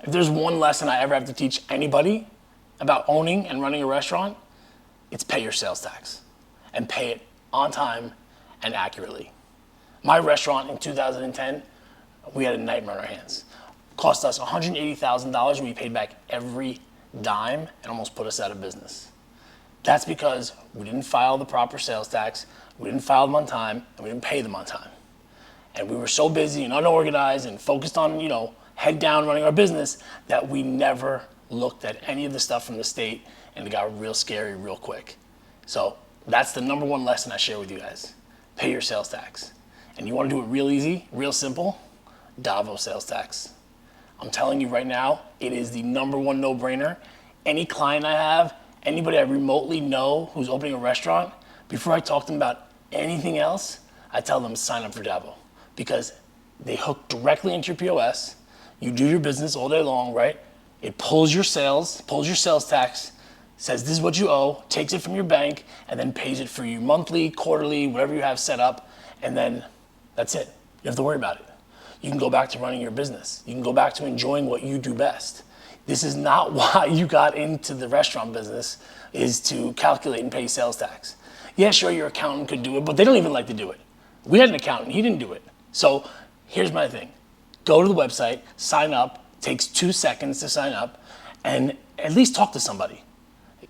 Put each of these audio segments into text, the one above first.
If there's one lesson I ever have to teach anybody about owning and running a restaurant, it's pay your sales tax and pay it on time and accurately. My restaurant in 2010, we had a nightmare on our hands. Cost us $180,000. We paid back every dime and almost put us out of business. That's because we didn't file the proper sales tax, we didn't file them on time, and we didn't pay them on time. And we were so busy and unorganized and focused on, head down running our business that we never looked at any of the stuff from the state, and it got real scary real quick. So that's the number one lesson I share with you guys. Pay your sales tax. And you want to do it real easy, real simple? Davo sales tax. I'm telling you right now, it is the number one no-brainer. Any client I have, anybody I remotely know who's opening a restaurant, before I talk to them about anything else, I tell them to sign up for Davo, because they hook directly into your POS. You do your business all day long, right? It pulls your sales tax, says this is what you owe, takes it from your bank, and then pays it for you monthly, quarterly, whatever you have set up, and then that's it. You don't have to worry about it. You can go back to running your business. You can go back to enjoying what you do best. This is not why you got into the restaurant business, is to calculate and pay sales tax. Yeah, sure, your accountant could do it, but they don't even like to do it. We had an accountant, he didn't do it. So here's my thing. Go to the website, sign up, takes 2 seconds to sign up, and at least talk to somebody.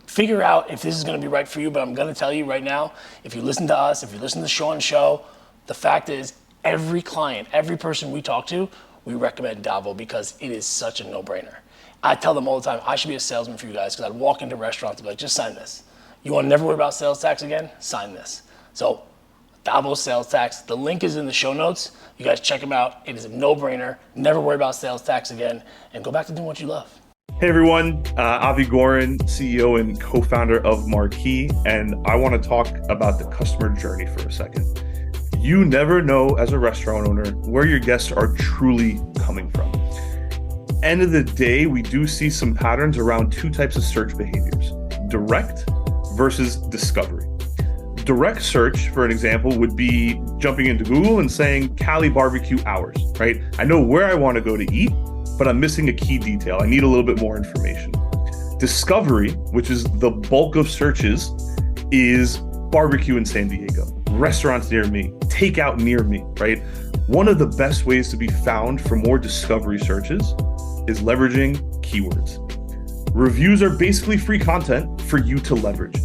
Figure out if this is gonna be right for you, but I'm gonna tell you right now, if you listen to us, if you listen to Sean's show, the fact is, every client, every person we talk to, we recommend Davo because it is such a no-brainer. I tell them all the time, I should be a salesman for you guys, because I'd walk into restaurants and be like, just sign this. You want to never worry about sales tax again? Sign this. So, Davo sales tax, the link is in the show notes. You guys check them out. It is a no-brainer. Never worry about sales tax again, and go back to doing what you love. Hey everyone, Avi Gorin, CEO and co-founder of Marquee, and I want to talk about the customer journey for a second. You never know as a restaurant owner where your guests are truly coming from. End of the day, we do see some patterns around two types of search behaviors: direct versus discovery. Direct search, for an example, would be jumping into Google and saying Cali barbecue hours, right? I know where I want to go to eat, but I'm missing a key detail. I need a little bit more information. Discovery, which is the bulk of searches, is barbecue in San Diego, restaurants near me, takeout near me, right? One of the best ways to be found for more discovery searches is leveraging keywords. Reviews are basically free content for you to leverage.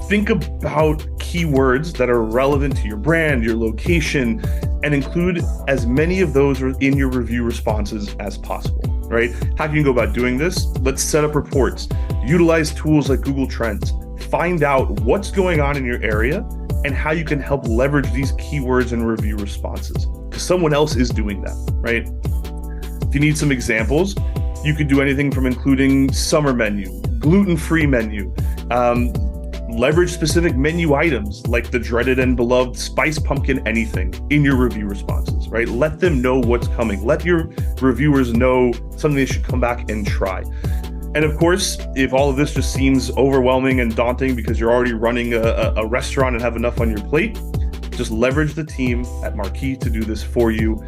Think about keywords that are relevant to your brand, your location, and include as many of those in your review responses as possible, right? How can you go about doing this? Let's set up reports, utilize tools like Google Trends, find out what's going on in your area and how you can help leverage these keywords and review responses, because someone else is doing that, right? If you need some examples, you could do anything from including summer menu, gluten-free menu, leverage specific menu items like the dreaded and beloved spice pumpkin anything in your review responses, right? Let them know what's coming. Let your reviewers know something they should come back and try. And of course, if all of this just seems overwhelming and daunting because you're already running a restaurant and have enough on your plate, just leverage the team at Marquee to do this for you.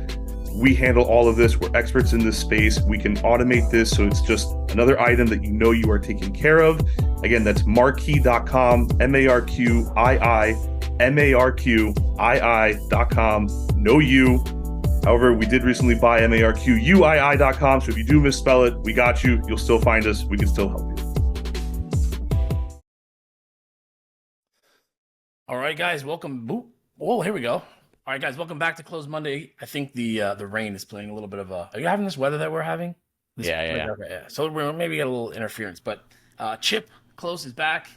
We handle all of this. We're experts in this space. We can automate this so it's just another item that you know you are taking care of. Again, that's marquee.com, marquii.com. No you. However, we did recently buy marquii.com, so if you do misspell it, we got you. You'll still find us. We can still help you. All right, guys, welcome. Whoa, here we go. All right, guys, welcome back to Close Monday. I think the rain is playing a little bit of a... Are you having this weather that we're having? Yeah. So we're maybe get a little interference, but Chip Klose is back,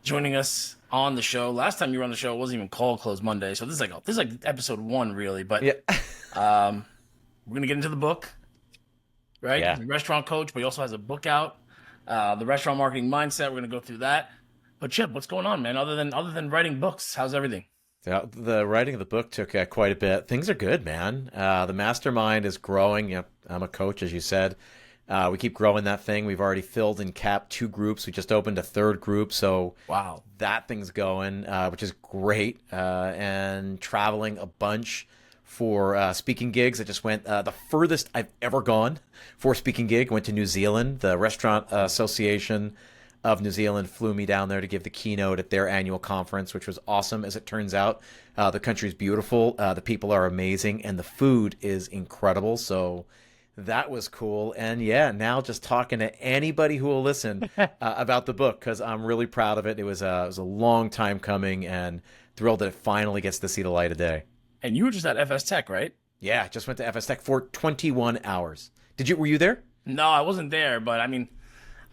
joining us on the show. Last time you were on the show, it wasn't even called Close Monday, so this is like episode 1, really. But yeah. We're gonna get into the book, right? Yeah. He's a restaurant coach, but he also has a book out, the Restaurant Marketing Mindset. We're gonna go through that. But Chip, what's going on, man? Other than writing books, how's everything? Yeah, the writing of the book took quite a bit. Things are good, man. The mastermind is growing. Yep, I'm a coach, as you said. We keep growing that thing. We've already filled and capped 2 groups. We just opened a 3rd group. So wow, that thing's going, which is great. And traveling a bunch for speaking gigs. I just went the furthest I've ever gone for a speaking gig. Went to New Zealand. The Restaurant Association of New Zealand flew me down there to give the keynote at their annual conference, which was awesome. As it turns out, the country's beautiful, the people are amazing, and the food is incredible. So that was cool. And yeah, now just talking to anybody who will listen about the book, because I'm really proud of it. It was a long time coming, and thrilled that it finally gets to see the light of day. And you were just at FS Tech, right? Yeah, just went to FS Tech for 21 hours. Were you there? No, I wasn't there, but I mean,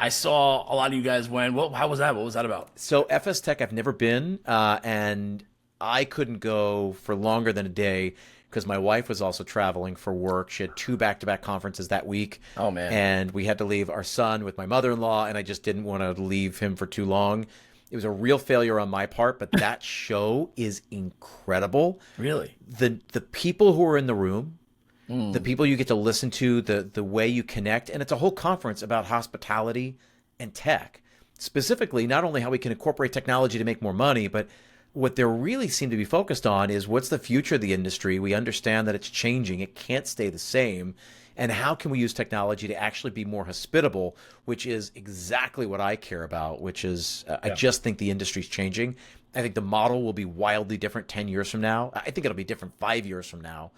I saw a lot of you guys went. Well, how was that? What was that about? So FS Tech, I've never been, and I couldn't go for longer than a day because my wife was also traveling for work. She had 2 back-to-back conferences that week. Oh, man. And we had to leave our son with my mother-in-law, and I just didn't want to leave him for too long. It was a real failure on my part, but that show is incredible. Really? The people who are in the room, the people you get to listen to, the way you connect, and it's a whole conference about hospitality and tech. Specifically, not only how we can incorporate technology to make more money, but what they really seem to be focused on is what's the future of the industry. We understand that it's changing. It can't stay the same. And how can we use technology to actually be more hospitable, which is exactly what I care about, which is I just think the industry's changing. I think the model will be wildly different 10 years from now. I think it'll be different 5 years from now,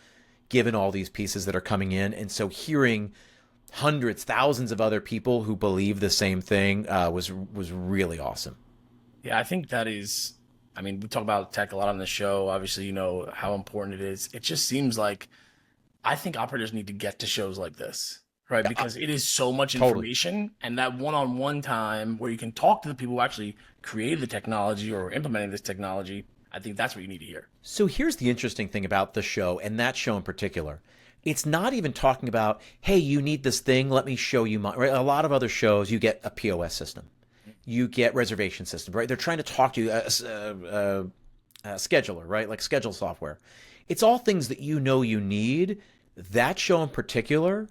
given all these pieces that are coming in. And so hearing hundreds, thousands of other people who believe the same thing was really awesome. Yeah, I think that is, I mean, we talk about tech a lot on the show. Obviously, you know how important it is. It just seems like I think operators need to get to shows like this, right? Because it is so much information, and that one-on-one time where you can talk to the people who actually created the technology or are implementing this technology, I think that's what you need to hear. So here's the interesting thing about the show, and that show in particular. It's not even talking about, hey, you need this thing, let me show you my, right? A lot of other shows, you get a POS system. You get reservation system, right? They're trying to talk to you, a scheduler, right? Like schedule software. It's all things that you know you need. That show in particular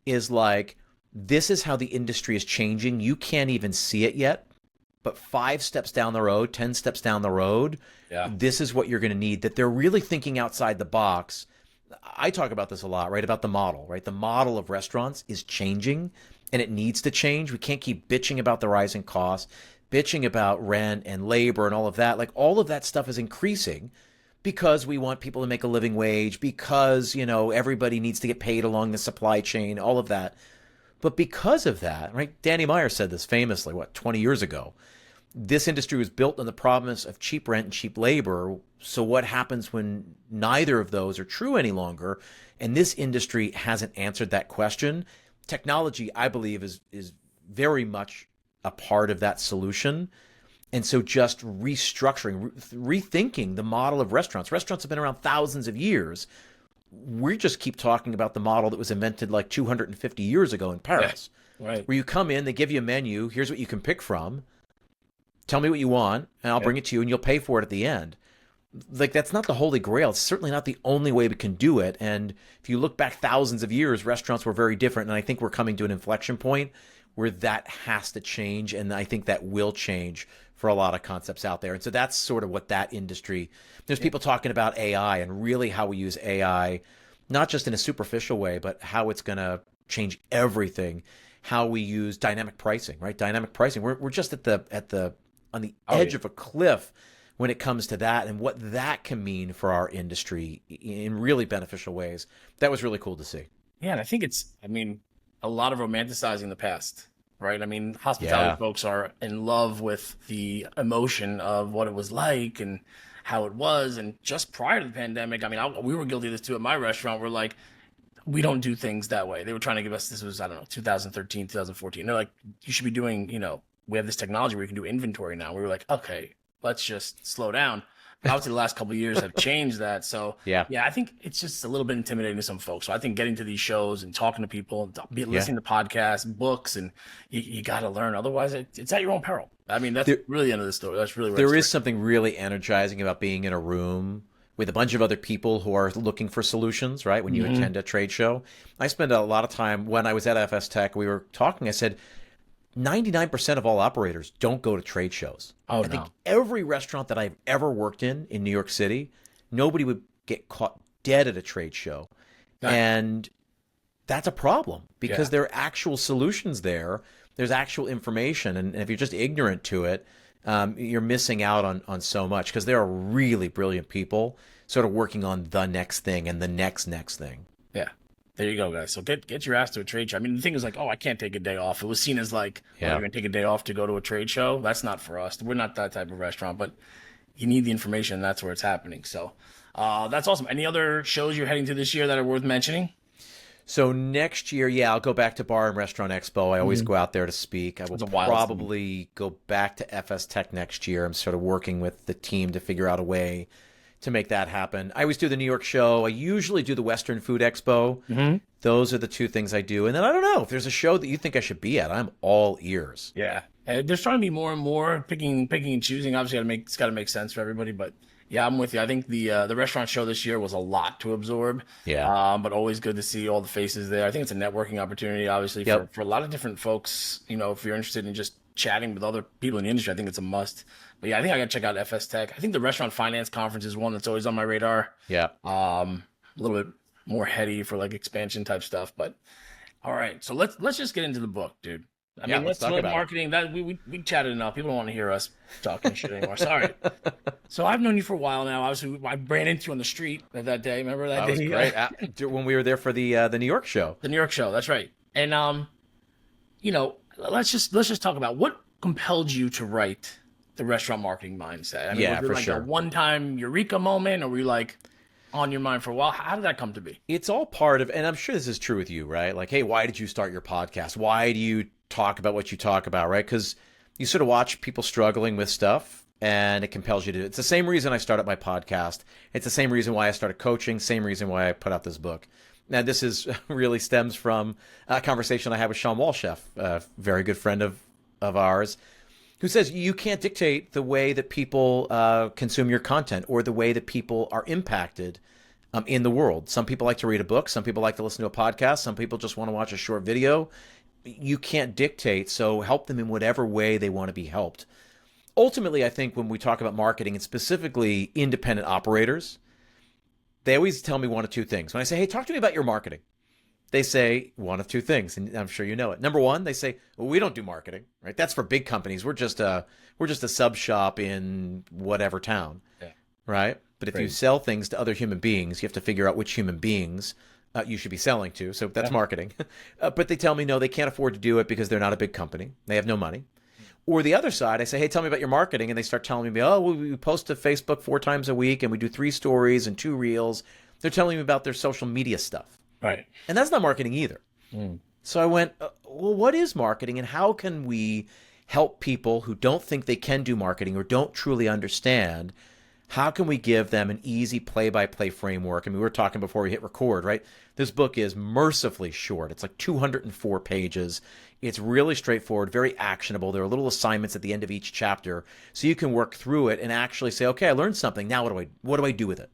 is like, this is how the industry is changing. You can't even see it yet, but 5 steps down the road, 10 steps down the road, this is what you're going to need. That they're really thinking outside the box. I talk about this a lot, right? About the model, right? The model of restaurants is changing, and it needs to change. We can't keep bitching about the rising costs, bitching about rent and labor and all of that. Like, all of that stuff is increasing because we want people to make a living wage, because, you know, everybody needs to get paid along the supply chain, all of that. But because of that, right? Danny Meyer said this famously, 20 years ago? This industry was built on the promise of cheap rent and cheap labor. So what happens when neither of those are true any longer? And this industry hasn't answered that question. Technology, I believe, is very much a part of that solution. And so just restructuring, rethinking the model of restaurants. Restaurants have been around thousands of years. We just keep talking about the model that was invented like 250 years ago in Paris, right? Where you come in, they give you a menu, here's what you can pick from. Tell me what you want, and I'll bring it to you, and you'll pay for it at the end. Like, that's not the holy grail. It's certainly not the only way we can do it. And if you look back thousands of years, restaurants were very different. And I think we're coming to an inflection point where that has to change. And I think that will change for a lot of concepts out there. And so that's sort of what that industry, there's people talking about AI and really how we use AI, not just in a superficial way, but how it's going to change everything. How we use dynamic pricing, right? Dynamic pricing. We're just on the edge of a cliff when it comes to that, and what that can mean for our industry in really beneficial ways. That was really cool to see. Yeah, and I think it's, I mean, a lot of romanticizing the past, right? I mean, hospitality folks are in love with the emotion of what it was like and how it was. And just prior to the pandemic, I mean, we were guilty of this too at my restaurant. We're like, we don't do things that way. They were trying to give us, this was, I don't know, 2013, 2014. They're like, you should be doing, you know, we have this technology where you can do inventory now. We were like, okay, let's just slow down. But obviously, the last couple of years have changed that. So, yeah, I think it's just a little bit intimidating to some folks. So I think getting to these shows and talking to people, listening to podcasts, books, and you got to learn. Otherwise, it's at your own peril. I mean, that's really the end of the story. That's really there is something really energizing about being in a room with a bunch of other people who are looking for solutions, right? When you attend a trade show. I spend a lot of time, when I was at FS Tech, we were talking, I said, 99% of all operators don't go to trade shows. I think every restaurant that I've ever worked in New York City, nobody would get caught dead at a trade show. Right. And that's a problem because Yeah. there are actual solutions there. There's actual information. And if you're just ignorant to it, you're missing out on so much because there are really brilliant people sort of working on the next thing and the next thing. Yeah. There you go, guys. So get your ass to a trade show. I mean, the thing is like, oh, I can't take a day off. It was seen as like, oh, Yeah. you're going to take a day off to go to a trade show. That's not for us. We're not that type of restaurant, but you need the information. And that's where it's happening. So that's awesome. Any other shows you're heading to this year that are worth mentioning? So next year, yeah, I'll go back to Bar and Restaurant Expo. I always go out there to speak. I will It's a wild probably go back to FS Tech next year. I'm sort of working with the team to figure out a way to make that happen. I always do the New York show. I usually do the Western Food Expo. Mm-hmm. Those are the two things I do. And then I don't know if there's a show that you think I should be at. I'm all ears. Yeah. There's trying to be more and more picking and choosing. Obviously, it's got to make sense for everybody. But yeah, I'm with you. I think the restaurant show this year was a lot to absorb. Yeah. But always good to see all the faces there. I think it's a networking opportunity, obviously, Yep. for a lot of different folks. You know, if you're interested in just chatting with other people in the industry, I think it's a must. But yeah, I think I got to check out FS Tech. I think the Restaurant Finance Conference is one that's always on my radar. Yeah. A little bit more heady for like expansion type stuff. But all right, so let's just get into the book, dude. I Yeah, mean, let's talk let about it. marketing. That we chatted enough. People don't want to hear us talking shit anymore. Sorry. So I've known you for a while now. Obviously, I ran into you on the street that day. Remember that That was day? great. When we were there for the New York show. The New York show. That's right. And you know, let's just talk about what compelled you to write the Restaurant Marketing Mindset. I mean, Yeah, was it for like sure. a one-time eureka moment, or were you like on your mind for a while? How did that come to be? It's all part of, and I'm sure this is true with you, right? Like, hey, why did you start your podcast? Why do you talk about what you talk about, right? Because you sort of watch people struggling with stuff and it compels you to do it. It's the same reason I started my podcast. It's the same reason why I started coaching, same reason why I put out this book. Now, this is really stems from a conversation I had with Sean Walchef, a very good friend of ours, who says you can't dictate the way that people consume your content or the way that people are impacted in the world. Some people like to read a book. Some people like to listen to a podcast. Some people just want to watch a short video. You can't dictate, so help them in whatever way they want to be helped. Ultimately, I think when we talk about marketing, and specifically independent operators, they always tell me one of two things. When I say, hey, talk to me about your marketing, they say one of two things, and I'm sure you know it. Number one, they say, well, we don't do marketing, right? That's for big companies. We're just a sub shop in whatever town, Yeah. right? But if you sell things to other human beings, you have to figure out which human beings you should be selling to. So that's marketing. But they tell me, no, they can't afford to do it because they're not a big company. They have no money. Or the other side, I say, hey, tell me about your marketing. And they start telling me, oh, we post to Facebook 4 times a week and we do 3 stories and 2 reels. They're telling me about their social media stuff. Right. And that's not marketing either. So I went, well, what is marketing and how can we help people who don't think they can do marketing or don't truly understand? How can we give them an easy play-by-play framework? I mean, we were talking before we hit record, right? This book is mercifully short. It's like 204 pages. It's really straightforward, very actionable. There are little assignments at the end of each chapter, so you can work through it and actually say, okay, I learned something. Now what do I do with it?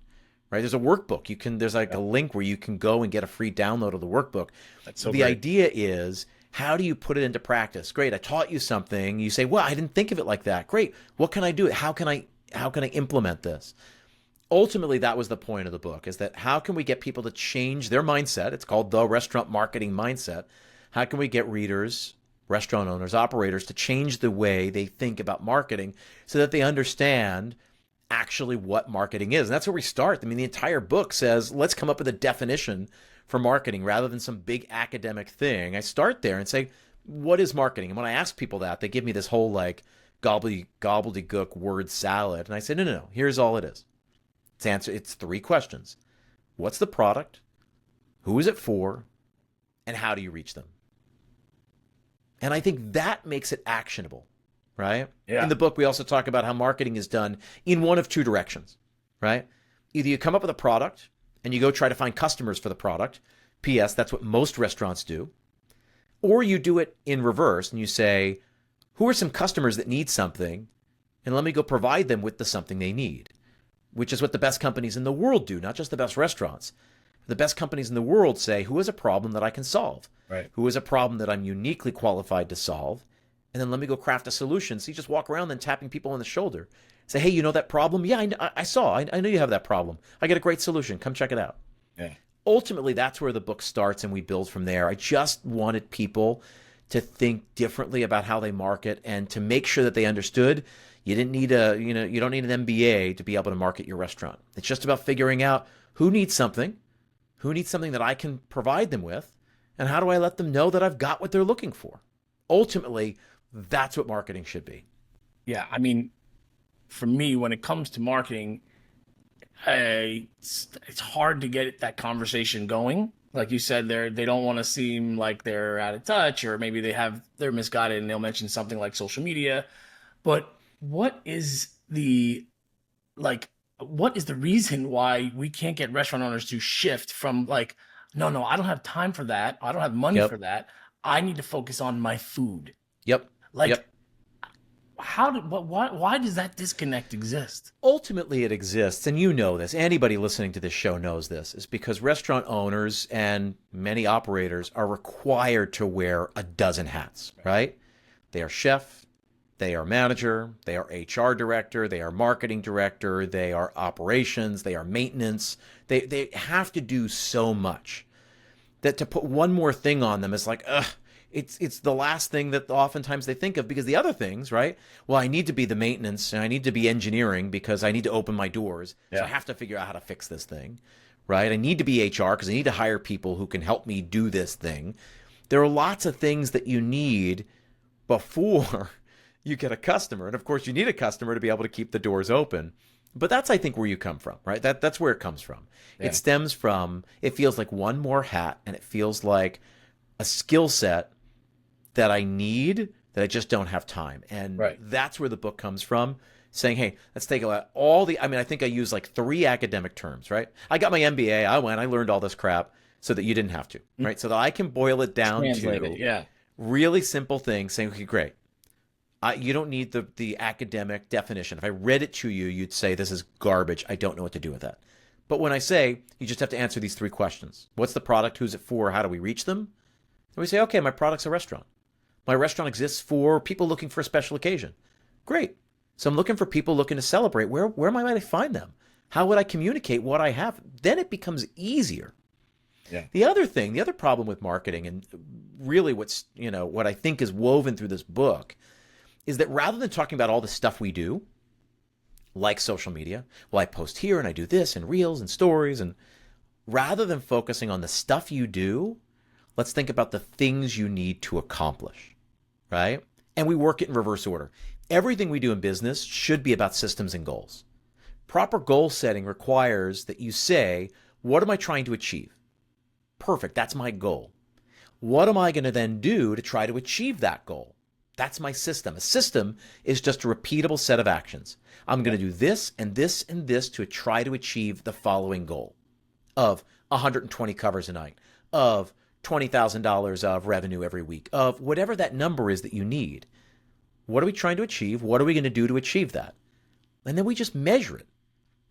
Right? There's a workbook. There's like a link where you can go and get a free download of the workbook. That's so the great. idea is, how do you put it into practice? Great, I taught you something. You say, well, I didn't think of it like that. Great. What can I do? How can I implement this? Ultimately, that was the point of the book, is that how can we get people to change their mindset? It's called the Restaurant Marketing Mindset. How can we get readers, restaurant owners, operators to change the way they think about marketing so that they understand actually what marketing is? And that's where we start. I mean, the entire book says, let's come up with a definition for marketing rather than some big academic thing. I start there and say, what is marketing? And when I ask people that, they give me this whole like gobbledygook word salad. And I say, no. Here's all it is. It's 3 questions. What's the product? Who is it for? And how do you reach them? And I think that makes it actionable, right? Yeah. In the book, we also talk about how marketing is done in one of 2 directions, right? Either you come up with a product and you go try to find customers for the product. P.S. That's what most restaurants do. Or you do it in reverse and you say, who are some customers that need something? And let me go provide them with the something they need, which is what the best companies in the world do, not just the best restaurants. The best companies in the world say, who has a problem that I can solve? Right. Who has a problem that I'm uniquely qualified to solve? And then let me go craft a solution. So you just walk around then tapping people on the shoulder. Say, hey, you know that problem? Yeah, I know you have that problem. I got a great solution. Come check it out. Yeah. Ultimately, that's where the book starts and we build from there. I just wanted people to think differently about how they market and to make sure that they understood you didn't need you don't need an MBA to be able to market your restaurant. It's just about figuring out who needs something that I can provide them with, and how do I let them know that I've got what they're looking for. Ultimately, that's what marketing should be. Yeah. I mean, for me, when it comes to marketing, it's hard to get that conversation going. Like you said, they don't want to seem like they're out of touch, or maybe they're misguided and they'll mention something like social media. But what is the reason why we can't get restaurant owners to shift from like, no, I don't have time for that. I don't have money Yep. for that. I need to focus on my food. Yep. Like, Yep. why does that disconnect exist? Ultimately, it exists, and you know this. Anybody listening to this show knows this. Is because restaurant owners and many operators are required to wear a dozen hats, right? They are chef, they are manager, they are HR director, they are marketing director, they are operations, they are maintenance. They have to do so much that to put one more thing on them is like, ugh. It's the last thing that oftentimes they think of, because the other things, right? Well, I need to be the maintenance and I need to be engineering because I need to open my doors. So Yeah. I have to figure out how to fix this thing, right? I need to be HR because I need to hire people who can help me do this thing. There are lots of things that you need before you get a customer. And of course, you need a customer to be able to keep the doors open. But that's, I think, where you come from, right? That's where it comes from. Yeah. It stems from, it feels like one more hat, and it feels like a skill set that I need that I just don't have time. And Right. that's where the book comes from, saying, hey, let's take I think I use like 3 academic terms, right? I got my MBA, I learned all this crap so that you didn't have to, right? So that I can boil it down Translate to it. Yeah. really simple things, saying, okay, great. You don't need the academic definition. If I read it to you, you'd say, this is garbage. I don't know what to do with that. But when I say, you just have to answer these 3 questions. What's the product? Who's it for? How do we reach them? And we say, okay, my product's a restaurant. My restaurant exists for people looking for a special occasion. Great. So I'm looking for people looking to celebrate. Where might I find them? How would I communicate what I have? Then it becomes easier. Yeah. The other problem with marketing, and really what I think is woven through this book, is that rather than talking about all the stuff we do, like social media, well, I post here and I do this and reels and stories, and rather than focusing on the stuff you do, let's think about the things you need to accomplish, right? And we work it in reverse order. Everything we do in business should be about systems and goals. Proper goal setting requires that you say, what am I trying to achieve? Perfect, that's my goal. What am I going to then do to try to achieve that goal? That's my system. A system is just a repeatable set of actions. I'm going to do this and this and this to try to achieve the following goal of 120 covers a night, of $20,000 of revenue every week, of whatever that number is that you need. What are we trying to achieve? What are we going to do to achieve that? And then we just measure it.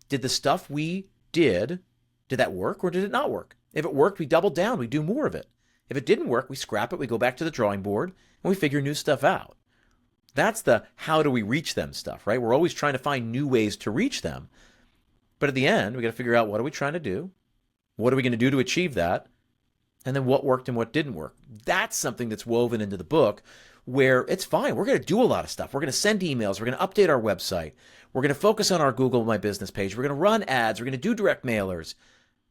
Did the stuff we did that work or did it not work? If it worked, we double down, we do more of it. If it didn't work, we scrap it, we go back to the drawing board, and we figure new stuff out. That's the how do we reach them stuff, right? We're always trying to find new ways to reach them. But at the end, we got to figure out, what are we trying to do? What are we going to do to achieve that? And then what worked and what didn't work. That's something that's woven into the book, where it's fine. We're going to do a lot of stuff. We're going to send emails. We're going to update our website. We're going to focus on our Google My Business page. We're going to run ads. We're going to do direct mailers.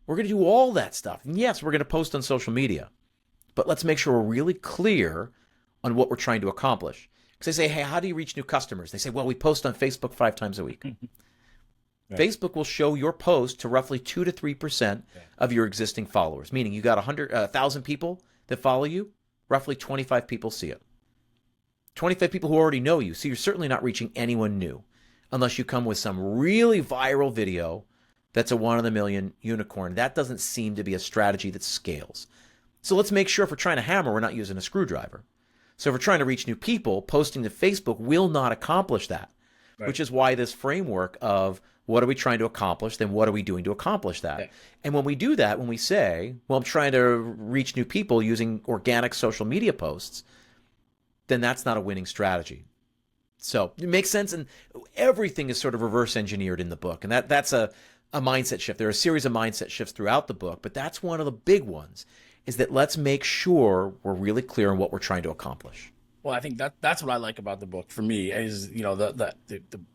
We're going to do all that stuff. And yes, we're going to post on social media. But let's make sure we're really clear on what we're trying to accomplish. Because they say, hey, how do you reach new customers? They say, well, we post on Facebook 5 times a week. Right. Facebook will show your post to roughly 2 to 3% of your existing followers, meaning you got 1,000 people that follow you, roughly 25 people see it. 25 people who already know you, so you're certainly not reaching anyone new unless you come with some really viral video that's a 1 in a million unicorn. That doesn't seem to be a strategy that scales. So let's make sure if we're trying to hammer, we're not using a screwdriver. So if we're trying to reach new people, posting to Facebook will not accomplish that, which is why this framework of what are we trying to accomplish, then what are we doing to accomplish that? Yeah. And when we do that, when we say, well, I'm trying to reach new people using organic social media posts, then that's not a winning strategy. So it makes sense, and everything is sort of reverse engineered in the book, and that's a mindset shift. There are a series of mindset shifts throughout the book, but that's one of the big ones, is that let's make sure we're really clear on what we're trying to accomplish. Well, I think that's what I like about the book for me is, the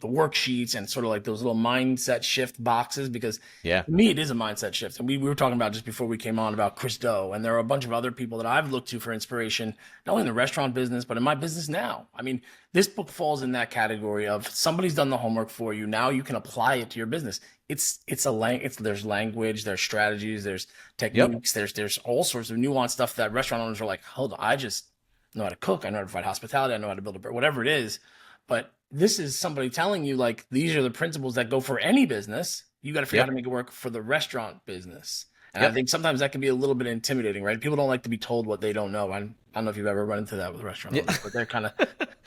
worksheets and sort of like those little mindset shift boxes, because Yeah. to me it is a mindset shift. And we were talking about just before we came on about Chris Do, and there are a bunch of other people that I've looked to for inspiration, not only in the restaurant business, but in my business now. I mean, this book falls in that category of somebody's done the homework for you. Now you can apply it to your business. There's language, there's strategies, there's techniques, there's all sorts of nuanced stuff that restaurant owners are like, hold on, I just know how to cook, I know how to provide hospitality, I know how to build a brand, whatever it is. But this is somebody telling you, like, these are the principles that go for any business. You got to figure out how to make it work for the restaurant business. And I think sometimes that can be a little bit intimidating, right? People don't like to be told what they don't know. I don't know if you've ever run into that with restaurant owners, but they're kind of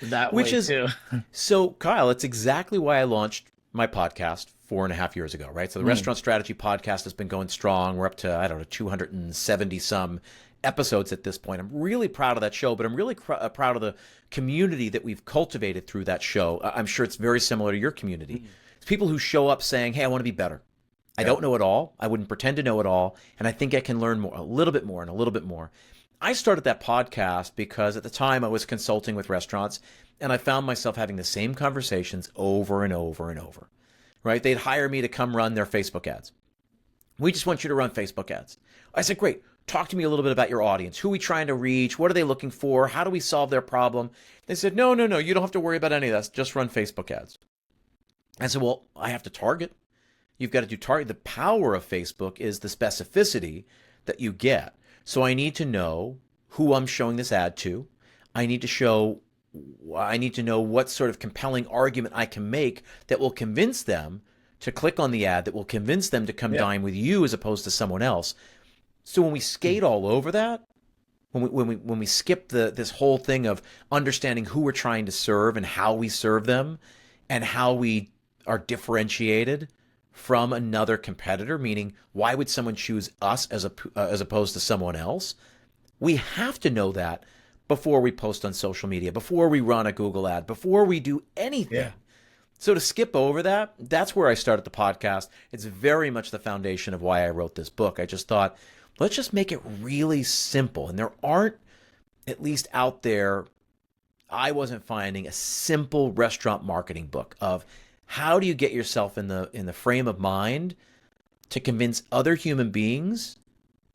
that way too. So, Kyle, it's exactly why I launched my podcast 4.5 years ago, right? So the Restaurant Strategy Podcast has been going strong. We're up to, I don't know, 270 some episodes at this point. I'm really proud of that show, but I'm really proud of the community that we've cultivated through that show. I'm sure it's very similar to your community. It's people who show up saying, hey, I want to be better. I don't know it all. I wouldn't pretend to know it all. And I think I can learn more, a little bit more and a little bit more. I started that podcast because at the time I was consulting with restaurants, and I found myself having the same conversations over and over and over, right? They'd hire me to come run their Facebook ads. We just want you to run Facebook ads. I said, great. Talk to me a little bit about your audience. Who are we trying to reach? What are they looking for? How do we solve their problem? They said, no, you don't have to worry about any of that. Just run Facebook ads. I said, well, I have to target. You've got to do target. The power of Facebook is the specificity that you get. So I need to know who I'm showing this ad to. I need to know what sort of compelling argument I can make that will convince them to click on the ad, that will convince them to come dine with you as opposed to someone else. So when we skate all over that, when we skip this whole thing of understanding who we're trying to serve and how we serve them and how we are differentiated from another competitor, meaning why would someone choose us as opposed to someone else? We have to know that before we post on social media, before we run a Google ad, before we do anything. Yeah. So to skip over that, that's where I started the podcast. It's very much the foundation of why I wrote this book. I just thought, let's just make it really simple. And there aren't, at least out there, I wasn't finding a simple restaurant marketing book of how do you get yourself in the frame of mind to convince other human beings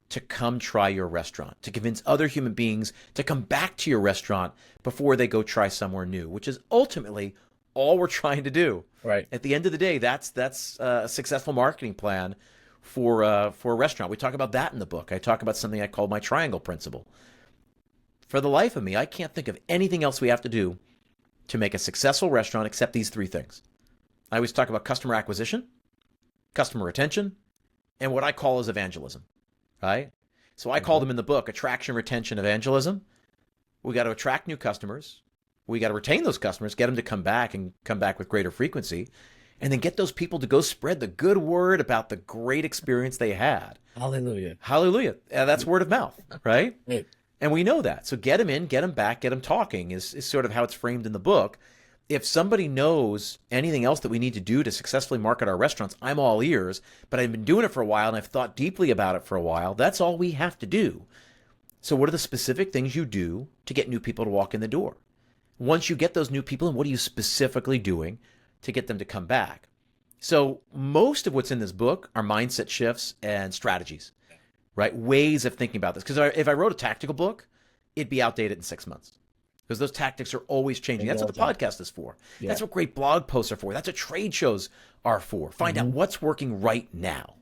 to come try your restaurant, to convince other human beings to come back to your restaurant before they go try somewhere new, which is ultimately all we're trying to do. Right. At the end of the day, that's a successful marketing plan for a restaurant. We talk about that in the book. I talk about something I call my triangle principle. For the life of me, I can't think of anything else we have to do to make a successful restaurant except these three things. I always talk about customer acquisition, customer retention, and what I call is evangelism, right? So I call them in the book attraction, retention, evangelism. We got to attract new customers. We got to retain those customers, get them to come back and come back with greater frequency, and then get those people to go spread the good word about the great experience they had. Hallelujah. Hallelujah. That's word of mouth, right? Right. And we know that. So get them in, get them back, get them talking is sort of how it's framed in the book. If somebody knows anything else that we need to do to successfully market our restaurants, I'm all ears, but I've been doing it for a while and I've thought deeply about it for a while. That's all we have to do. So what are the specific things you do to get new people to walk in the door? Once you get those new people in, what are you specifically doing to get them to come back? So most of what's in this book are mindset shifts and strategies, right? Ways of thinking about this. Because if I wrote a tactical book, it'd be outdated in 6 months. Because those tactics are always changing. That's what the podcast is for. Yeah. That's what great blog posts are for. That's what trade shows are for. Find out what's working right now.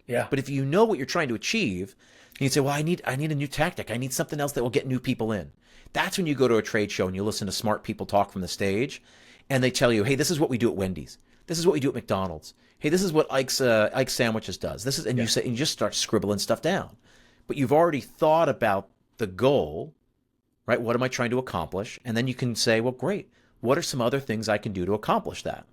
Yeah. But if you know what you're trying to achieve, you say, well, I need a new tactic. I need something else that will get new people in. That's when you go to a trade show and you listen to smart people talk from the stage, and they tell you, hey, this is what we do at Wendy's. This is what we do at McDonald's. Hey, this is what Ike's Sandwiches does. This is, and you say, and you just start scribbling stuff down. But you've already thought about the goal. Right? What am I trying to accomplish? And then you can say, well, great. What are some other things I can do to accomplish that?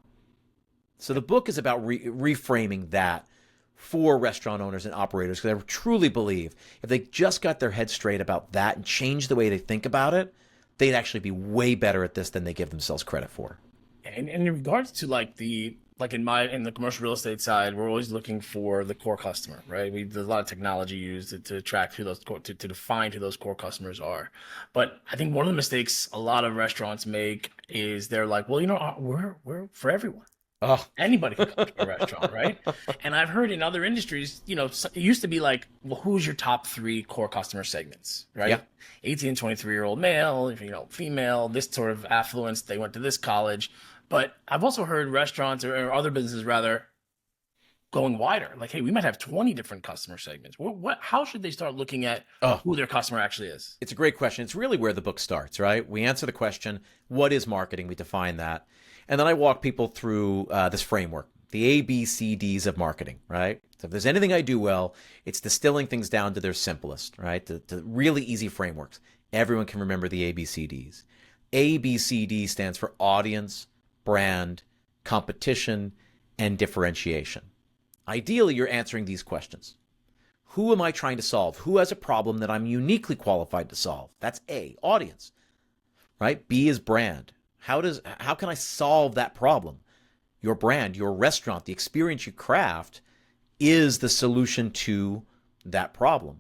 So the book is about reframing that for restaurant owners and operators, because I truly believe if they just got their head straight about that and changed the way they think about it, they'd actually be way better at this than they give themselves credit for. And in regards to like in the commercial real estate side, we're always looking for the core customer, right? There's a lot of technology used to track who those to define who those core customers are. But I think one of the mistakes a lot of restaurants make is they're like, well, we're for everyone. Oh, Anybody can come to a restaurant, right? And I've heard in other industries, it used to be like, well, who's your top 3 core customer segments, right? Yeah. 18, 23-year-old male, female, this sort of affluence, they went to this college. But I've also heard restaurants or other businesses rather going wider. Like, hey, we might have 20 different customer segments. How should they start looking at who their customer actually is? It's a great question. It's really where the book starts, right? We answer the question, what is marketing? We define that. And then I walk people through this framework, the ABCDs of marketing, right? So if there's anything I do well, it's distilling things down to their simplest, right? To really easy frameworks. Everyone can remember the ABCDs. ABCD stands for audience, brand, competition, and differentiation. Ideally, you're answering these questions. Who am I trying to solve? Who has a problem that I'm uniquely qualified to solve? That's A, audience, right? B is brand. How can I solve that problem? Your brand, your restaurant, the experience you craft is the solution to that problem.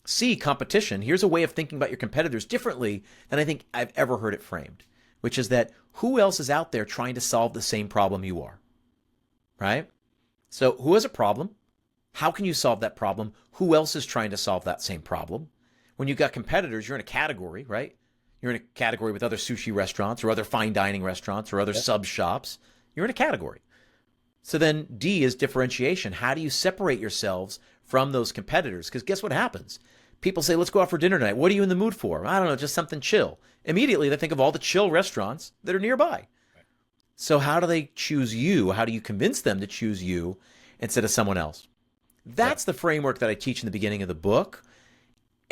C, competition. Here's a way of thinking about your competitors differently than I think I've ever heard it framed, which is that who else is out there trying to solve the same problem you are, right? So who has a problem? How can you solve that problem? Who else is trying to solve that same problem? When you've got competitors, you're in a category, right? You're in a category with other sushi restaurants or other fine dining restaurants or other sub shops. You're in a category. So then D is differentiation. How do you separate yourselves from those competitors? Because guess what happens? People say, let's go out for dinner tonight. What are you in the mood for? I don't know, just something chill. Immediately, they think of all the chill restaurants that are nearby. So how do they choose you? How do you convince them to choose you instead of someone else? That's the framework that I teach in the beginning of the book.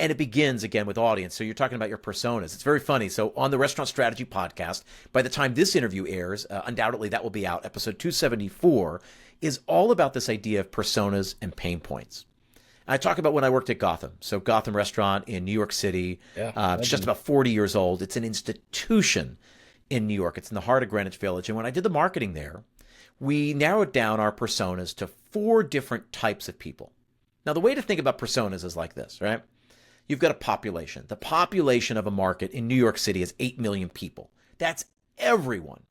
And it begins, again, with audience. So you're talking about your personas. It's very funny. So on the Restaurant Strategy podcast, by the time this interview airs, undoubtedly that will be out, episode 274, is all about this idea of personas and pain points. I talk about when I worked at Gotham. So Gotham Restaurant in New York City. It's just about 40 years old. It's an institution in New York. It's in the heart of Greenwich Village. And when I did the marketing there, we narrowed down our personas to 4 different types of people. Now, the way to think about personas is like this, right? You've got a population. The population of a market in New York City is 8 million people. That's everyone.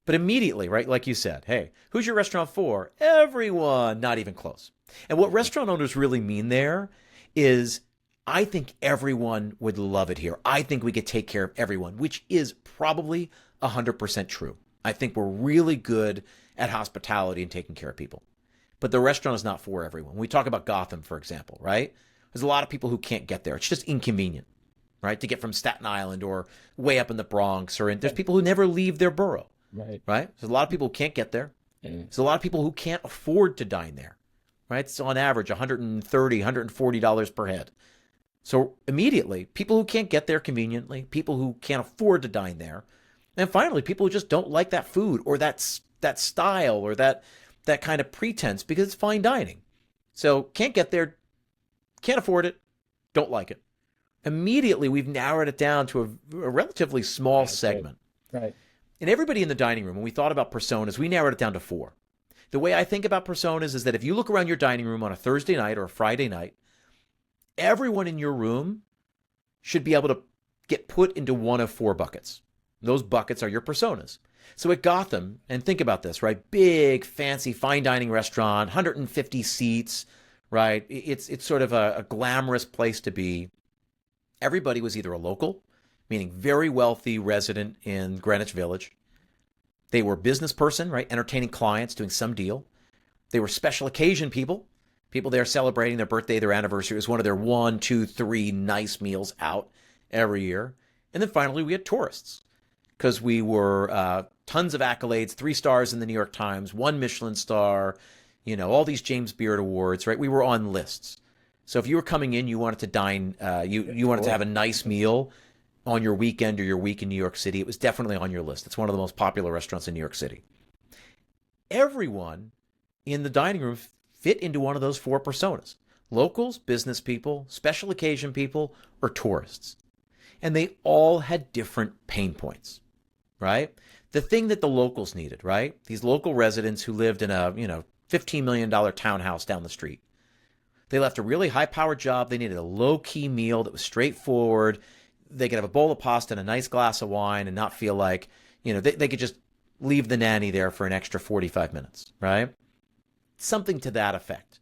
But immediately, right, like you said, hey, who's your restaurant for? Everyone, not even close. And what restaurant owners really mean there is, I think everyone would love it here. I think we could take care of everyone, which is probably 100% true. I think we're really good at hospitality and taking care of people. But the restaurant is not for everyone. We talk about Gotham, for example, right? There's a lot of people who can't get there. It's just inconvenient, right? To get from Staten Island or way up in the Bronx, there's people who never leave their borough, right? There's a lot of people who can't get there. There's a lot of people who can't afford to dine there, right? It's on average $130, $140 per head. So immediately, people who can't get there conveniently, people who can't afford to dine there, and finally, people who just don't like that food or that style or that kind of pretense because it's fine dining. So can't get there, can't afford it, don't like it. Immediately, we've narrowed it down to a relatively small segment. Right. And everybody in the dining room, when we thought about personas, we narrowed it down to 4. The way I think about personas is that if you look around your dining room on a Thursday night or a Friday night, everyone in your room should be able to get put into one of 4 buckets. Those buckets are your personas. So at Gotham, and think about this, right? Big, fancy, fine dining restaurant, 150 seats, right? It's sort of a glamorous place to be. Everybody was either a local, meaning very wealthy resident in Greenwich Village. They were business person, right? Entertaining clients, doing some deal. They were special occasion people there celebrating their birthday, their anniversary. It was one of their 1, 2, 3 nice meals out every year. And then finally, we had tourists because we were tons of accolades, 3 stars in the New York Times, 1 Michelin star, all these James Beard awards, right? We were on lists. So if you were coming in, you wanted to dine, you wanted to have a nice meal on your weekend or your week in New York City, it was definitely on your list. It's one of the most popular restaurants in New York City. Everyone in the dining room fit into one of those 4 personas: locals, business people, special occasion people, or tourists. and they all had different pain points, right? The thing that the locals needed, right? These local residents who lived in a, $15 million townhouse down the street. They left a really high-powered job. They needed a low-key meal that was straightforward. They could have a bowl of pasta and a nice glass of wine and not feel like, they could just leave the nanny there for an extra 45 minutes, right? Something to that effect.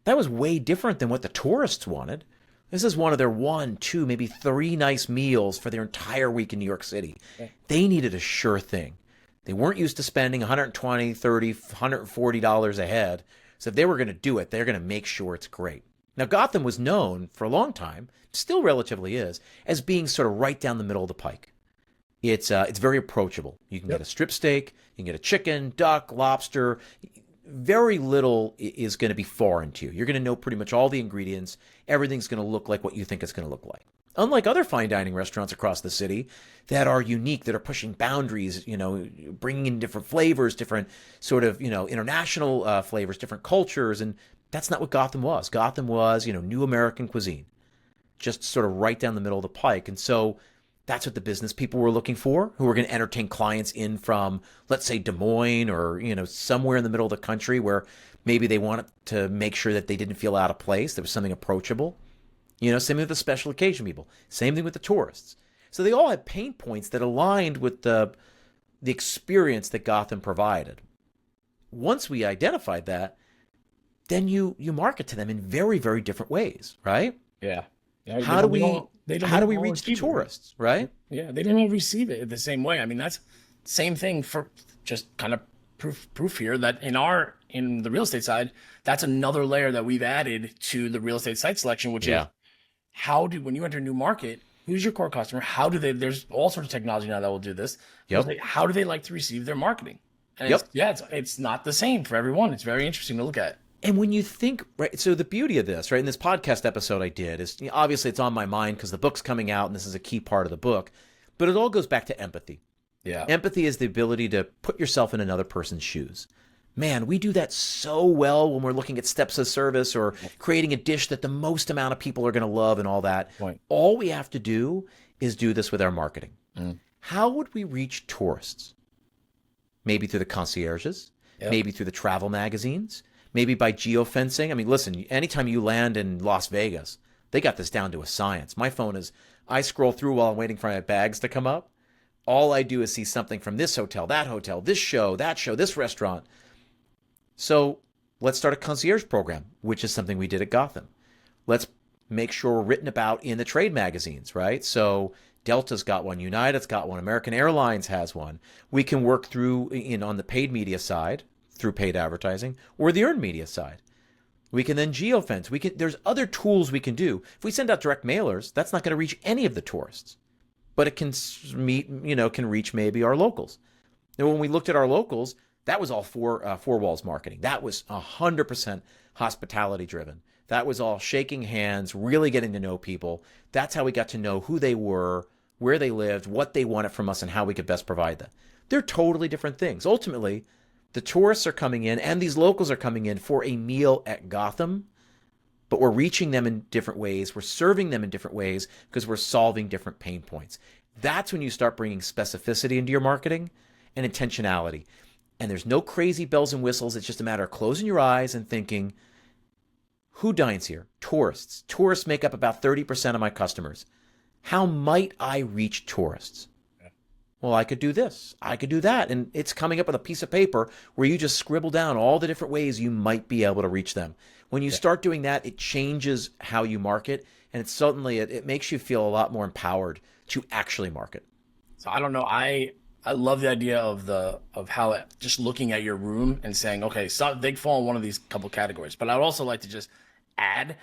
That was way different than what the tourists wanted. This is one of their 1, 2, maybe 3 nice meals for their entire week in New York City. Okay. They needed a sure thing. They weren't used to spending $120, $30, $140 a head. So if they were going to do it, they're going to make sure it's great. Now, Gotham was known for a long time, still relatively is, as being sort of right down the middle of the pike. It's very approachable. You can get a strip steak, you can get a chicken, duck, lobster. Very little is going to be foreign to you. You're going to know pretty much all the ingredients. Everything's going to look like what you think it's going to look like. Unlike other fine dining restaurants across the city that are unique, that are pushing boundaries, bringing in different flavors, different sort of, international flavors, different cultures. And that's not what Gotham was. Gotham was, new American cuisine, just sort of right down the middle of the pike. And so that's what the business people were looking for, who were going to entertain clients in from, let's say, Des Moines or, somewhere in the middle of the country where maybe they wanted to make sure that they didn't feel out of place. There was something approachable. Same thing with the special occasion people. Same thing with the tourists. So they all had pain points that aligned with the experience that Gotham provided. Once we identified that, then you market to them in very, very different ways, right? Yeah. How do we reach the tourists, right? Yeah, they don't all receive it the same way. I mean, that's same thing for just kind of proof here that in the real estate side, that's another layer that we've added to the real estate site selection, which is when you enter a new market, who's your core customer? There's all sorts of technology now that will do this. Yep. How do they like to receive their marketing? And it's not the same for everyone. It's very interesting to look at. And when you think, right, so the beauty of this, right, in this podcast episode I did is, obviously it's on my mind because the book's coming out and this is a key part of the book, but it all goes back to empathy. Yeah. Empathy is the ability to put yourself in another person's shoes. Man, we do that so well when we're looking at steps of service or creating a dish that the most amount of people are going to love and all that. Right. All we have to do is do this with our marketing. How would we reach tourists? Maybe through the concierges, maybe through the travel magazines, maybe by geofencing. I mean, listen, anytime you land in Las Vegas, they got this down to a science. My phone I scroll through while I'm waiting for my bags to come up. All I do is see something from this hotel, this show, this restaurant. So let's start a concierge program, which is something we did at Gotham. Let's make sure we're written about in the trade magazines, right? So Delta's got one, United's got one, American Airlines has one. We can work through on the paid media side, through paid advertising, or the earned media side. We can then geofence. There's other tools we can do. If we send out direct mailers, that's not going to reach any of the tourists, but it can reach maybe our locals. And when we looked at our locals, that was all four walls marketing. That was 100% hospitality driven. That was all shaking hands, really getting to know people. That's how we got to know who they were, where they lived, what they wanted from us, and how we could best provide that. They're totally different things. Ultimately, the tourists are coming in and these locals are coming in for a meal at Gotham, but we're reaching them in different ways. We're serving them in different ways because we're solving different pain points. That's when you start bringing specificity into your marketing and intentionality. And there's no crazy bells and whistles. It's just a matter of closing your eyes and thinking, who dines here? Tourists. Tourists make up about 30% of my customers. How might I reach tourists? Well, I could do this. I could do that. And it's coming up with a piece of paper where you just scribble down all the different ways you might be able to reach them. When you start doing that, it changes how you market. And it makes you feel a lot more empowered to actually market. So I don't know. I love the idea of how just looking at your room and saying, okay, so they fall in one of these couple categories. But I would also like to just add,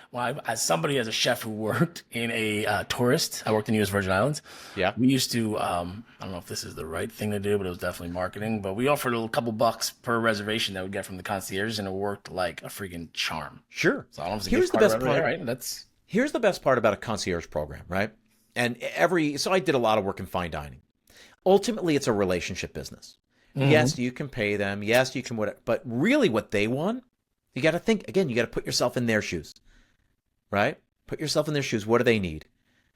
as somebody, as a chef who worked in a tourist, I worked in U.S. Virgin Islands. Yeah. We used to, I don't know if this is the right thing to do, but it was definitely marketing. But we offered a couple bucks per reservation that we'd get from the concierge, and it worked like a freaking charm. Sure. So I don't know if Here's the best part. Right? Here's the best part about a concierge program, right? And so I did a lot of work in fine dining. Ultimately, it's a relationship business. Mm-hmm. Yes, you can pay them. Yes, you can whatever. But really what they want, you got to think, again, you got to put yourself in their shoes, right? Put yourself in their shoes. What do they need?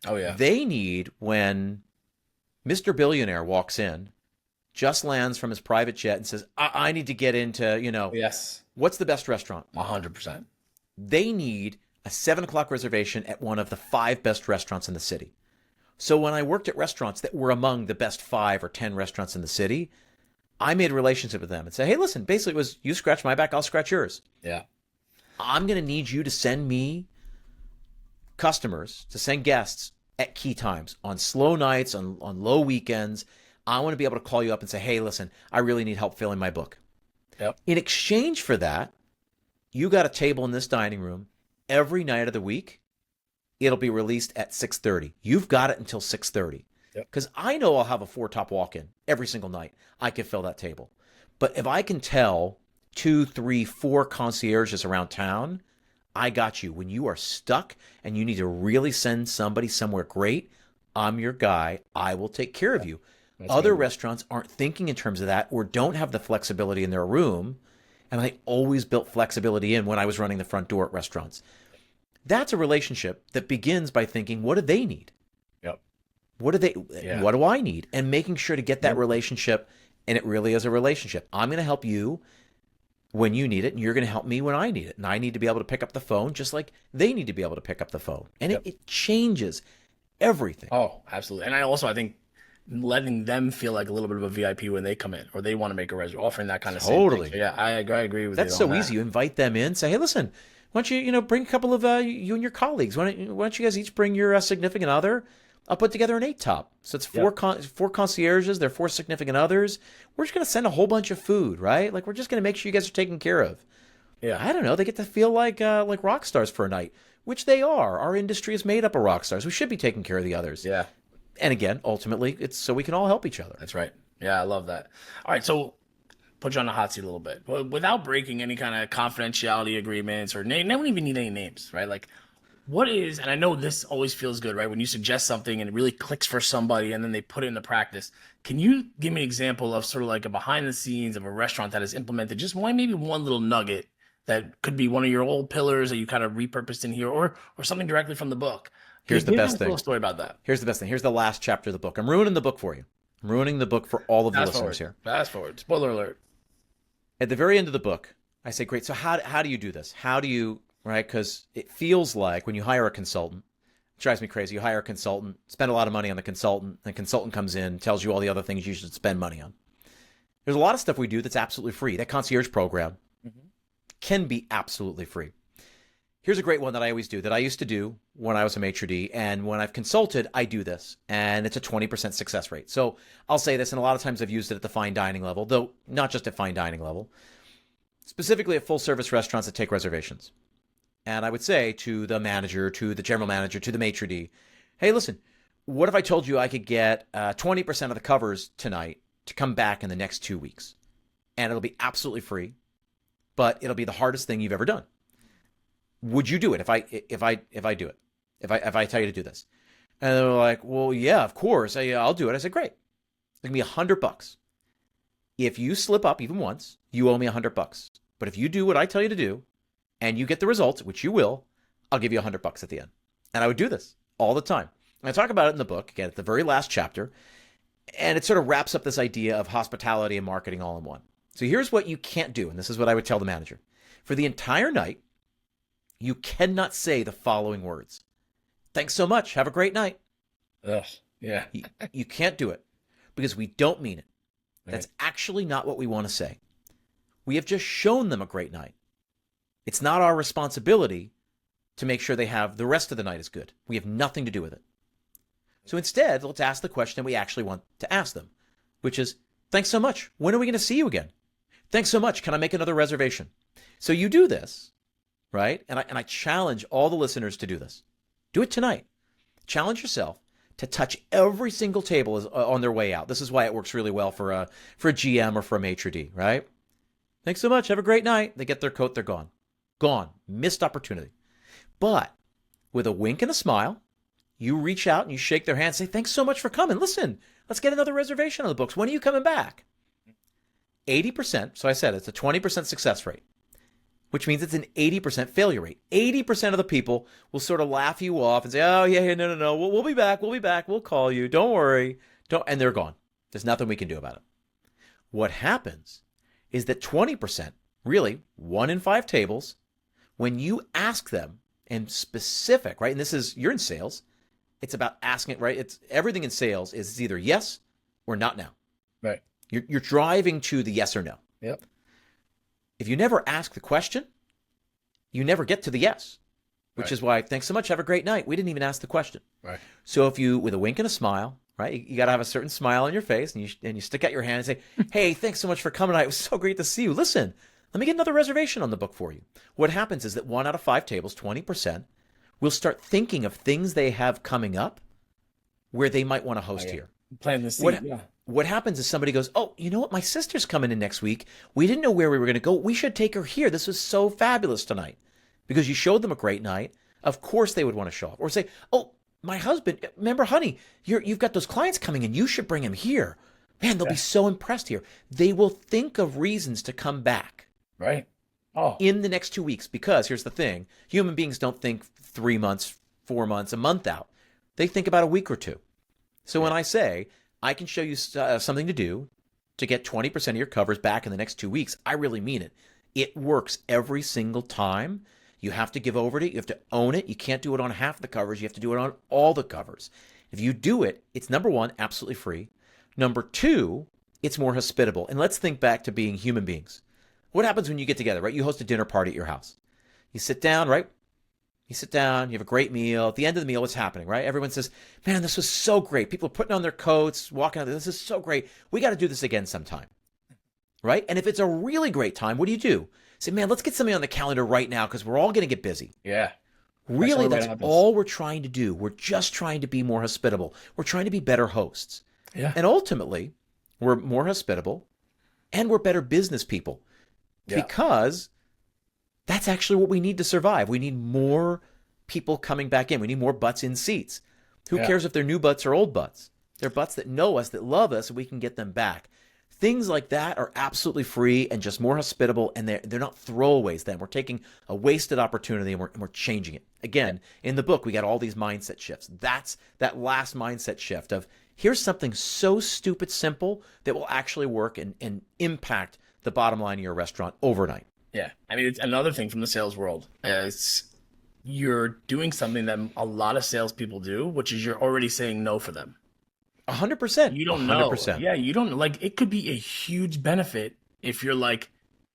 Oh yeah. They need when Mr. Billionaire walks in, just lands from his private jet and says, I need to get into, Yes. what's the best restaurant? 100%. They need a 7 o'clock reservation at one of the 5 best restaurants in the city. So when I worked at restaurants that were among the best 5 or 10 restaurants in the city, I made a relationship with them and say, hey, listen, basically it was you scratch my back, I'll scratch yours. Yeah. I'm going to need you to send me customers, to send guests at key times, on slow nights, on low weekends. I want to be able to call you up and say, hey, listen, I really need help filling my book. Yep. In exchange for that, you got a table in this dining room every night of the week. It'll be released at 6:30. You've got it until 6:30. Because I know I'll have a 4-top walk-in every single night. I can fill that table. But if I can tell 2, 3, 4 concierges around town, I got you. When you are stuck and you need to really send somebody somewhere great, I'm your guy. I will take care of you. Other restaurants aren't thinking in terms of that or don't have the flexibility in their room. And I always built flexibility in when I was running the front door at restaurants. That's a relationship that begins by thinking, what do they need? Yep. What do I need? And making sure to get that relationship. And it really is a relationship. I'm going to help you when you need it, and you're going to help me when I need it. And I need to be able to pick up the phone just like they need to be able to pick up the phone. And it changes everything. Oh, absolutely. And I think letting them feel like a little bit of a VIP when they come in or they want to make a reservation, offering that kind of Totally. So, yeah, I agree with you. That's so easy. You invite them in, say, hey, listen, why don't you, bring a couple of you and your colleagues. Why don't you guys each bring your significant other? I'll put together an 8-top. So it's four concierges. They're 4 significant others. We're just going to send a whole bunch of food, right? Like, we're just going to make sure you guys are taken care of. Yeah. I don't know. They get to feel like rock stars for a night, which they are. Our industry is made up of rock stars. We should be taking care of the others. Yeah. And again, ultimately, it's so we can all help each other. That's right. Yeah, I love that. All right, so put you on the hot seat a little bit. Without breaking any kind of confidentiality agreements or name, they don't even need any names, right? Like, what is, and I know this always feels good, right? When you suggest something and it really clicks for somebody and then they put it into practice. Can you give me an example of sort of like a behind the scenes of a restaurant that has implemented just maybe one little nugget that could be one of your old pillars that you kind of repurposed in here or something directly from the book? Here's the best thing. A little story about that. Here's the best thing. Here's the last chapter of the book. I'm ruining the book for you. I'm ruining the book for all of the listeners here. Fast forward. Spoiler alert. At the very end of the book, I say, great. So how do you do this? How do you, right? Because it feels like when you hire a consultant, it drives me crazy. You hire a consultant, spend a lot of money on the consultant comes in, tells you all the other things you should spend money on. There's a lot of stuff we do that's absolutely free. That concierge program can be absolutely free. Here's a great one that I always do, that I used to do when I was a maitre d', and when I've consulted, I do this, and it's a 20% success rate. So I'll say this, and a lot of times I've used it at the fine dining level, though not just at fine dining level, specifically at full-service restaurants that take reservations. And I would say to the manager, to the general manager, to the maitre d', hey, listen, what if I told you I could get 20% of the covers tonight to come back in the next 2 weeks? And it'll be absolutely free, but it'll be the hardest thing you've ever done. Would you do it if I do it? If I tell you to do this? And they're like, well, yeah, of course. I'll do it. I said, great. It's going to be $100. If you slip up even once, you owe me $100. But if you do what I tell you to do and you get the results, which you will, I'll give you $100 at the end. And I would do this all the time. And I talk about it in the book, again, at the very last chapter. And it sort of wraps up this idea of hospitality and marketing all in one. So here's what you can't do. And this is what I would tell the manager. For the entire night, you cannot say the following words. Thanks so much. Have a great night. Ugh, yeah. You can't do it because we don't mean it. That's actually not what we want to say. We have just shown them a great night. It's not our responsibility to make sure they have the rest of the night is good. We have nothing to do with it. So instead, let's ask the question we actually want to ask them, which is, thanks so much. When are we going to see you again? Thanks so much. Can I make another reservation? So you do this. Right? And I challenge all the listeners to do this. Do it tonight. Challenge yourself to touch every single table on their way out. This is why it works really well for a GM or for a maitre d', right? Thanks so much. Have a great night. They get their coat. They're gone. Gone. Missed opportunity. But with a wink and a smile, you reach out and you shake their hand, say, thanks so much for coming. Listen, let's get another reservation on the books. When are you coming back? 80%. So I said it's a 20% success rate. which means it's an 80% failure rate. 80% of the people will sort of laugh you off and say, oh, yeah, no, we'll be back, we'll call you, don't worry, and they're gone. There's nothing we can do about it. What happens is that 20%, really 1 in 5 tables, when you ask them, and specific, right, and this is, you're in sales, it's about asking, right, it's everything in sales is it's either yes or not now. Right. You're driving to the yes or no. Yep. If you never ask the question, you never get to the yes, which is why, thanks so much, have a great night. We didn't even ask the question. Right. So if you, with a wink and a smile, right, you got to have a certain smile on your face, and you stick out your hand and say, hey, thanks so much for coming tonight. It was so great to see you. Listen, let me get another reservation on the book for you. What happens is that 1 out of 5 tables, 20%, will start thinking of things they have coming up where they might want to host here. Plant the seed. What happens is somebody goes, oh, you know what? My sister's coming in next week. We didn't know where we were going to go. We should take her here. This was so fabulous tonight. Because you showed them a great night. Of course they would want to show up. Or say, oh, my husband, remember, honey, you've got those clients coming in. You should bring him here. Man, they'll be so impressed here. They will think of reasons to come back. Right. Oh. In the next 2 weeks. Because here's the thing. Human beings don't think 3 months, 4 months, a month out. They think about a week or two. So when I say, I can show you something to do to get 20% of your covers back in the next 2 weeks, I really mean it. It works every single time. You have to give over to it. You have to own it. You can't do it on half the covers. You have to do it on all the covers. If you do it, it's number 1, absolutely free. Number 2, it's more hospitable. And let's think back to being human beings. What happens when you get together, right? You host a dinner party at your house. You sit down, right? You sit down, you have a great meal. At the end of the meal, what's happening, right? Everyone says, man, this was so great. People are putting on their coats, walking out. This is so great. We got to do this again sometime, right? And if it's a really great time, what do? Say, man, let's get something on the calendar right now because we're all going to get busy. Yeah. Really, that's all we're trying to do. We're just trying to be more hospitable. We're trying to be better hosts. Yeah. And ultimately, we're more hospitable and we're better business people because that's actually what we need to survive. We need more people coming back in. We need more butts in seats. Who cares if they're new butts or old butts? They're butts that know us, that love us, and we can get them back. Things like that are absolutely free and just more hospitable, and they're not throwaways then. We're taking a wasted opportunity and we're changing it. Again, in the book, we got all these mindset shifts. That's that last mindset shift of here's something so stupid simple that will actually work and impact the bottom line of your restaurant overnight. Yeah. I mean, it's another thing from the sales world is you're doing something that a lot of salespeople do, which is you're already saying no for them. 100%. You don't 100%. know. Yeah, you don't like. It could be a huge benefit if you're like,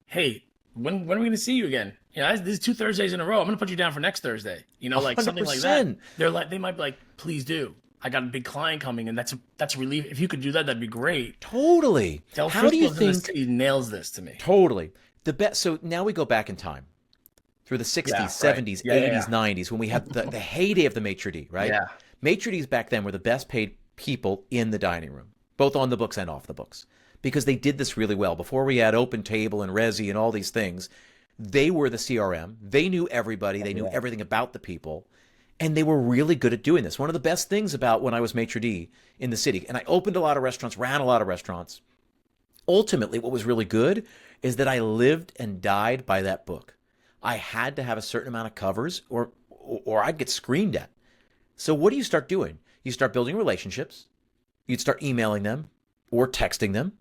hey, when are we going to see you again? You know, this is 2 Thursdays in a row. I'm going to put you down for next Thursday. You know, like 100%. something like that. They might be like, please do. I got a big client coming, and that's a relief. If you could do that, that'd be great. Totally. How do you think he nails this to me? Totally. The best. So now we go back in time through the 60s, 70s, 80s, 90s when we had the heyday of the maitre d', right? Yeah. Maitre d's back then were the best paid people in the dining room, both on the books and off the books, because they did this really well. Before we had Open Table and Resi and all these things, they were the CRM. They knew everybody. They knew everything about the people, and they were really good at doing this. One of the best things about when I was maitre d' in the city, and I opened a lot of restaurants, ran a lot of restaurants, ultimately what was really good is that I lived and died by that book. I had to have a certain amount of covers or I'd get screamed at. So what do you start doing? You start building relationships. You'd start emailing them or texting them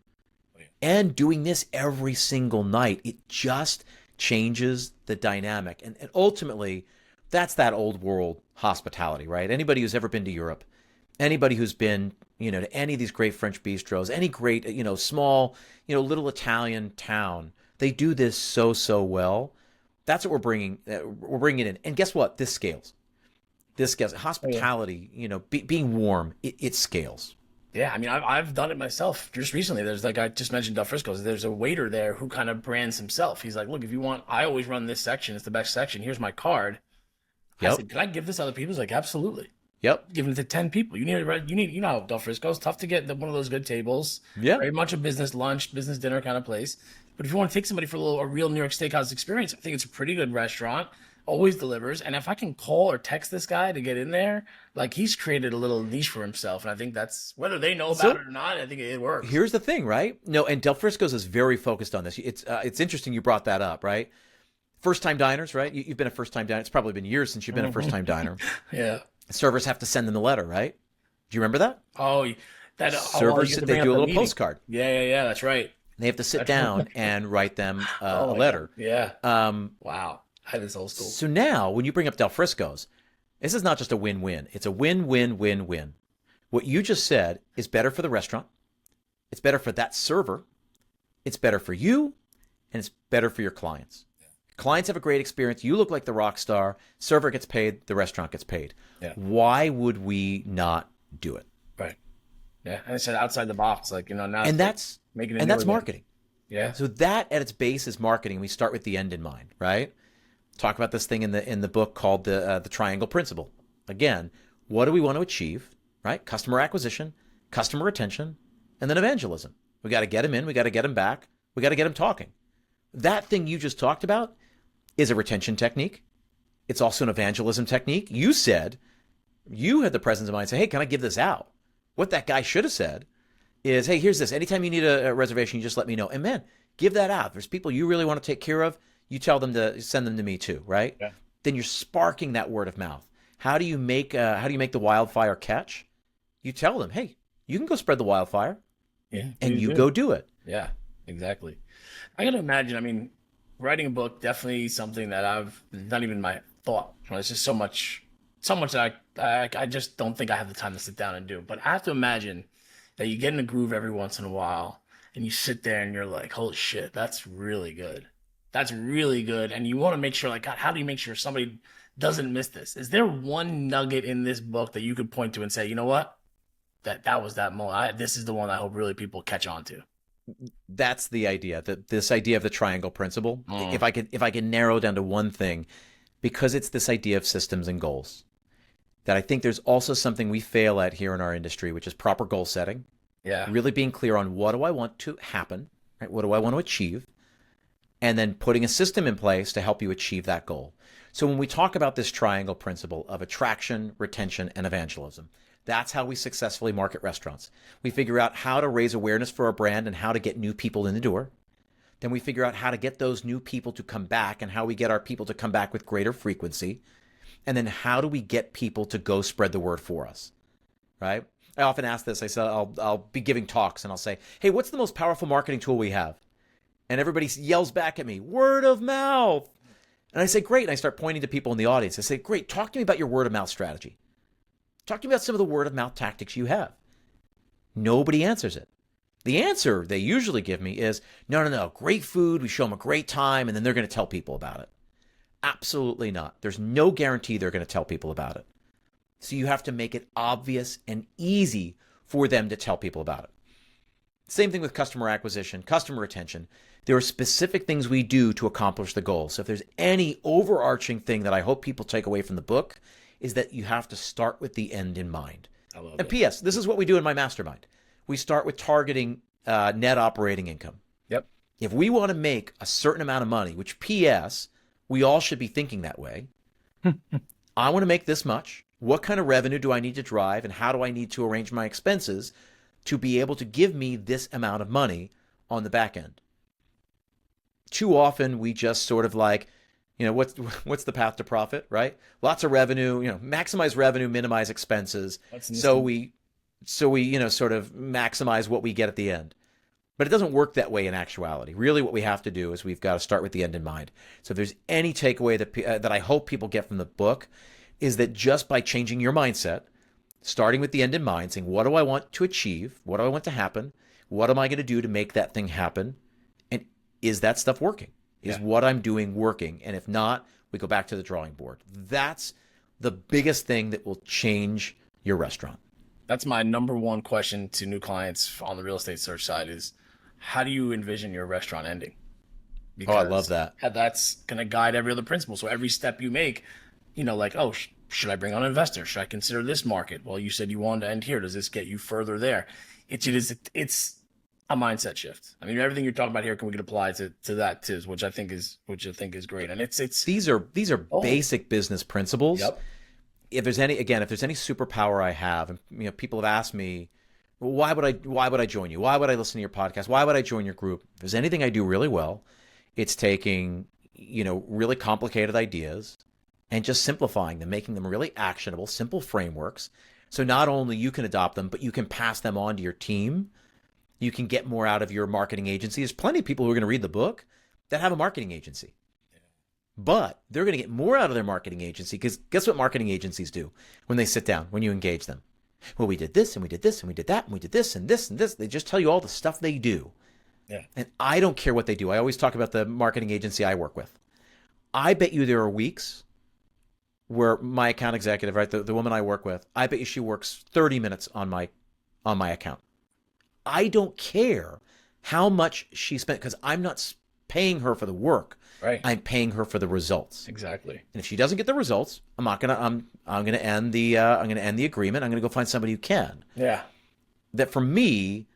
and doing this every single night. It just changes the dynamic. And ultimately, that's that old world hospitality, right? Anybody who's ever been to Europe, anybody who's been, to any of these great French bistros, any great, small, little Italian town, they do this so well. That's what we're bringing it in. And guess what? This scales. Hospitality, being warm, it scales. Yeah, I mean, I've done it myself just recently. There's like I just mentioned Del Frisco's. There's a waiter there who kind of brands himself. He's like, look, if you want, I always run this section. It's the best section. Here's my card. I said, can I give this to other people? He's like, absolutely. Yep. Giving it to 10 people. You know how Del Frisco's tough to get one of those good tables. Yeah. Very much a business lunch, business dinner kind of place. But if you want to take somebody for a real New York Steakhouse experience, I think it's a pretty good restaurant. Always delivers. And if I can call or text this guy to get in there, like he's created a little niche for himself. And I think that's whether they know about it or not, I think it works. Here's the thing, right? No, and Del Frisco's is very focused on this. It's interesting you brought that up, right? First-time diners, right? You've been a first-time diner. It's probably been years since you've been a first-time diner. Yeah. Servers have to send them the letter, right? Do you remember that? Oh, that Servers, you they do a little postcard. Yeah. That's right. They have to sit down and write them a my letter. God. Yeah. Um, Wow. I had this old school. so now, when you bring up Del Frisco's, this is not just a win-win. It's a win-win-win-win. What you just said is better for the restaurant. It's better for that server. It's better for you, and it's better for your clients. Clients have a great experience. You look like the rock star. Server gets paid. The restaurant gets paid. Yeah. Why would we not do it? Right. Yeah. And I said outside the box, like, now And that's making it and that's marketing. Yeah. So that at its base is marketing. We start with the end in mind, right? Talk about this thing in the book called the triangle principle. Again, what do we want to achieve? Right? Customer acquisition, customer retention, and then evangelism. We got to get them in. We got to get them back. We got to get them talking. That thing you just talked about is a retention technique. It's also an evangelism technique. You said, you had the presence of mind to say, hey, can I give this out? What that guy should have said is, hey, here's this. Anytime you need a reservation, you just let me know. And man, give that out. If there's people you really want to take care of, you tell them to send them to me too, right? Yeah. Then you're sparking that word of mouth. How do you make the wildfire catch? You tell them, hey, you can go spread the wildfire. Yeah. And you go do it. Yeah, exactly. I got to imagine, I mean, writing a book, definitely something that not even my thought. It's just so much that I just don't think I have the time to sit down and do. But I have to imagine that you get in a groove every once in a while and you sit there and you're like, holy shit, that's really good. That's really good. And you want to make sure, like, God, how do you make sure somebody doesn't miss this? Is there one nugget in this book that you could point to and say, you know what? That was that moment. This is the one I hope really people catch on to. That's the idea. This idea of the triangle principle. If I can narrow down to one thing, because it's this idea of systems and goals, that I think there's also something we fail at here in our industry, which is proper goal setting. Yeah. Really being clear on what do I want to happen, right? What do I want to achieve? And then putting a system in place to help you achieve that goal. So when we talk about this triangle principle of attraction, retention, and evangelism, that's how we successfully market restaurants. We figure out how to raise awareness for our brand and how to get new people in the door. Then we figure out how to get those new people to come back and how we get our people to come back with greater frequency. And then how do we get people to go spread the word for us, right? I often ask this. I say, I'll be giving talks and I'll say, hey, what's the most powerful marketing tool we have? And everybody yells back at me, word of mouth. And I say, great. And I start pointing to people in the audience. I say, great, talk to me about your word of mouth strategy. Talk to me about some of the word of mouth tactics you have. Nobody answers it. The answer they usually give me is, no, great food. We show them a great time and then they're going to tell people about it. Absolutely not. There's no guarantee they're going to tell people about it. So you have to make it obvious and easy for them to tell people about it. Same thing with customer acquisition, customer retention. There are specific things we do to accomplish the goal. So if there's any overarching thing that I hope people take away from the book, is that you have to start with the end in mind. I love and it. P.S., this is what we do in my mastermind. We start with targeting net operating income. Yep. If we want to make a certain amount of money, which P.S., we all should be thinking that way. I want to make this much. What kind of revenue do I need to drive and how do I need to arrange my expenses to be able to give me this amount of money on the back end? Too often we just sort of like, what's the path to profit, right? Lots of revenue, maximize revenue, minimize expenses. So we sort of maximize what we get at the end. But it doesn't work that way in actuality. Really what we have to do is we've got to start with the end in mind. So if there's any takeaway that I hope people get from the book is that just by changing your mindset, starting with the end in mind, saying, what do I want to achieve? What do I want to happen? What am I going to do to make that thing happen? And is that stuff working? Is what I'm doing working? And if not, we go back to the drawing board. That's the biggest thing that will change your restaurant. That's my number one question to new clients on the real estate search side is, how do you envision your restaurant ending? I love that. That's going to guide every other principle. So every step you make, like, oh, should I bring on an investor? Should I consider this market? Well, you said you wanted to end here. Does this get you further there? It's a mindset shift. I mean, everything you're talking about here can apply to that too, which I think is great. And it's these are basic business principles. Yep. If there's any superpower I have, and people have asked me, well, why would I join you? Why would I listen to your podcast? Why would I join your group? If there's anything I do really well, it's taking really complicated ideas and just simplifying them, making them really actionable, simple frameworks. So not only you can adopt them, but you can pass them on to your team. You can get more out of your marketing agency. There's plenty of people who are going to read the book that have a marketing agency. But they're going to get more out of their marketing agency because guess what marketing agencies do when they sit down, when you engage them? Well, we did this and we did this and we did that and we did this and this and this. They just tell you all the stuff they do. Yeah. And I don't care what they do. I always talk about the marketing agency I work with. I bet you there are weeks where my account executive, right, the woman I work with, I bet you she works 30 minutes on my account. I don't care how much she spent because I'm not paying her for the work. Right. I'm paying her for the results. Exactly. And if she doesn't get the results, I'm gonna end the agreement. I'm gonna go find somebody who can. Yeah. That for me,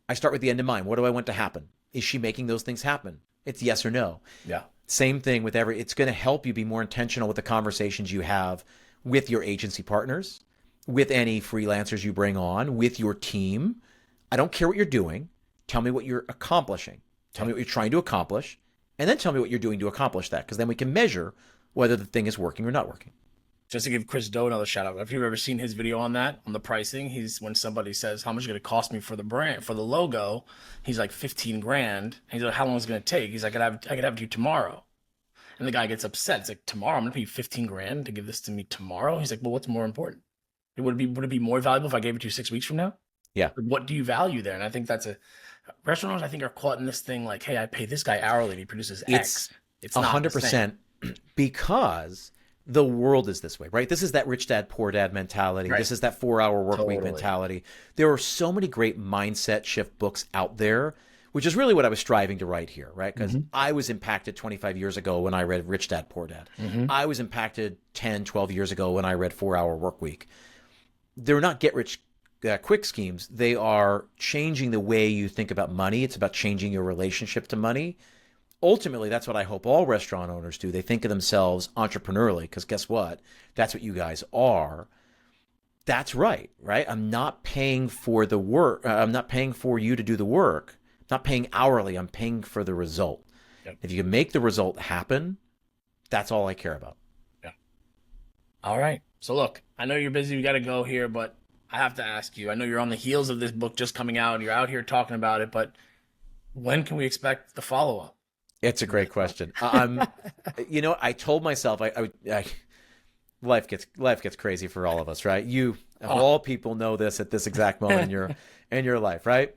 I start with the end in mind. What do I want to happen? Is she making those things happen? It's yes or no. Yeah. Same thing with it's going to help you be more intentional with the conversations you have with your agency partners, with any freelancers you bring on, with your team. I don't care what you're doing. Tell me what you're accomplishing. Tell me what you're trying to accomplish, and then tell me what you're doing to accomplish that, because then we can measure whether the thing is working or not working. Just to give Chris Doe another shout out, if you've ever seen his video on that, on the pricing, when somebody says, how much is it going to cost me for the brand, for the logo, he's like 15 grand. He's like, how long is it going to take? He's like, I could have it to you tomorrow. And the guy gets upset. It's like, tomorrow? I'm going to pay you 15 grand to give this to me tomorrow? He's like, well, what's more important? Would it be more valuable if I gave it to you 6 weeks from now? Yeah. What do you value there? And I think restaurants, I think, are caught in this thing like, hey, I pay this guy hourly and he produces X. It's not 100% because the world is this way, right? This is that rich dad, poor dad mentality. Right. This is that 4-hour work week mentality. There are so many great mindset shift books out there, which is really what I was striving to write here, right? Because I was impacted 25 years ago when I read Rich Dad, Poor Dad. I was impacted 10, 12 years ago when I read 4-Hour Work Week. They're not get rich quick schemes. They are changing the way you think about money. It's about changing your relationship to money. Ultimately, that's what I hope all restaurant owners do. They think of themselves entrepreneurially, because guess what? That's what you guys are. That's right? I'm not paying for the work. I'm not paying for you to do the work. I'm not paying hourly. I'm paying for the result. Yep. If you can make the result happen, that's all I care about. Yeah. All right. So look, I know you're busy. We got to go here, but I have to ask you. I know you're on the heels of this book just coming out. You're out here talking about it, but when can we expect the follow-up? It's a great question. I told myself, life gets crazy for all of us, right? You, of all people, know this at this exact moment in your life, right?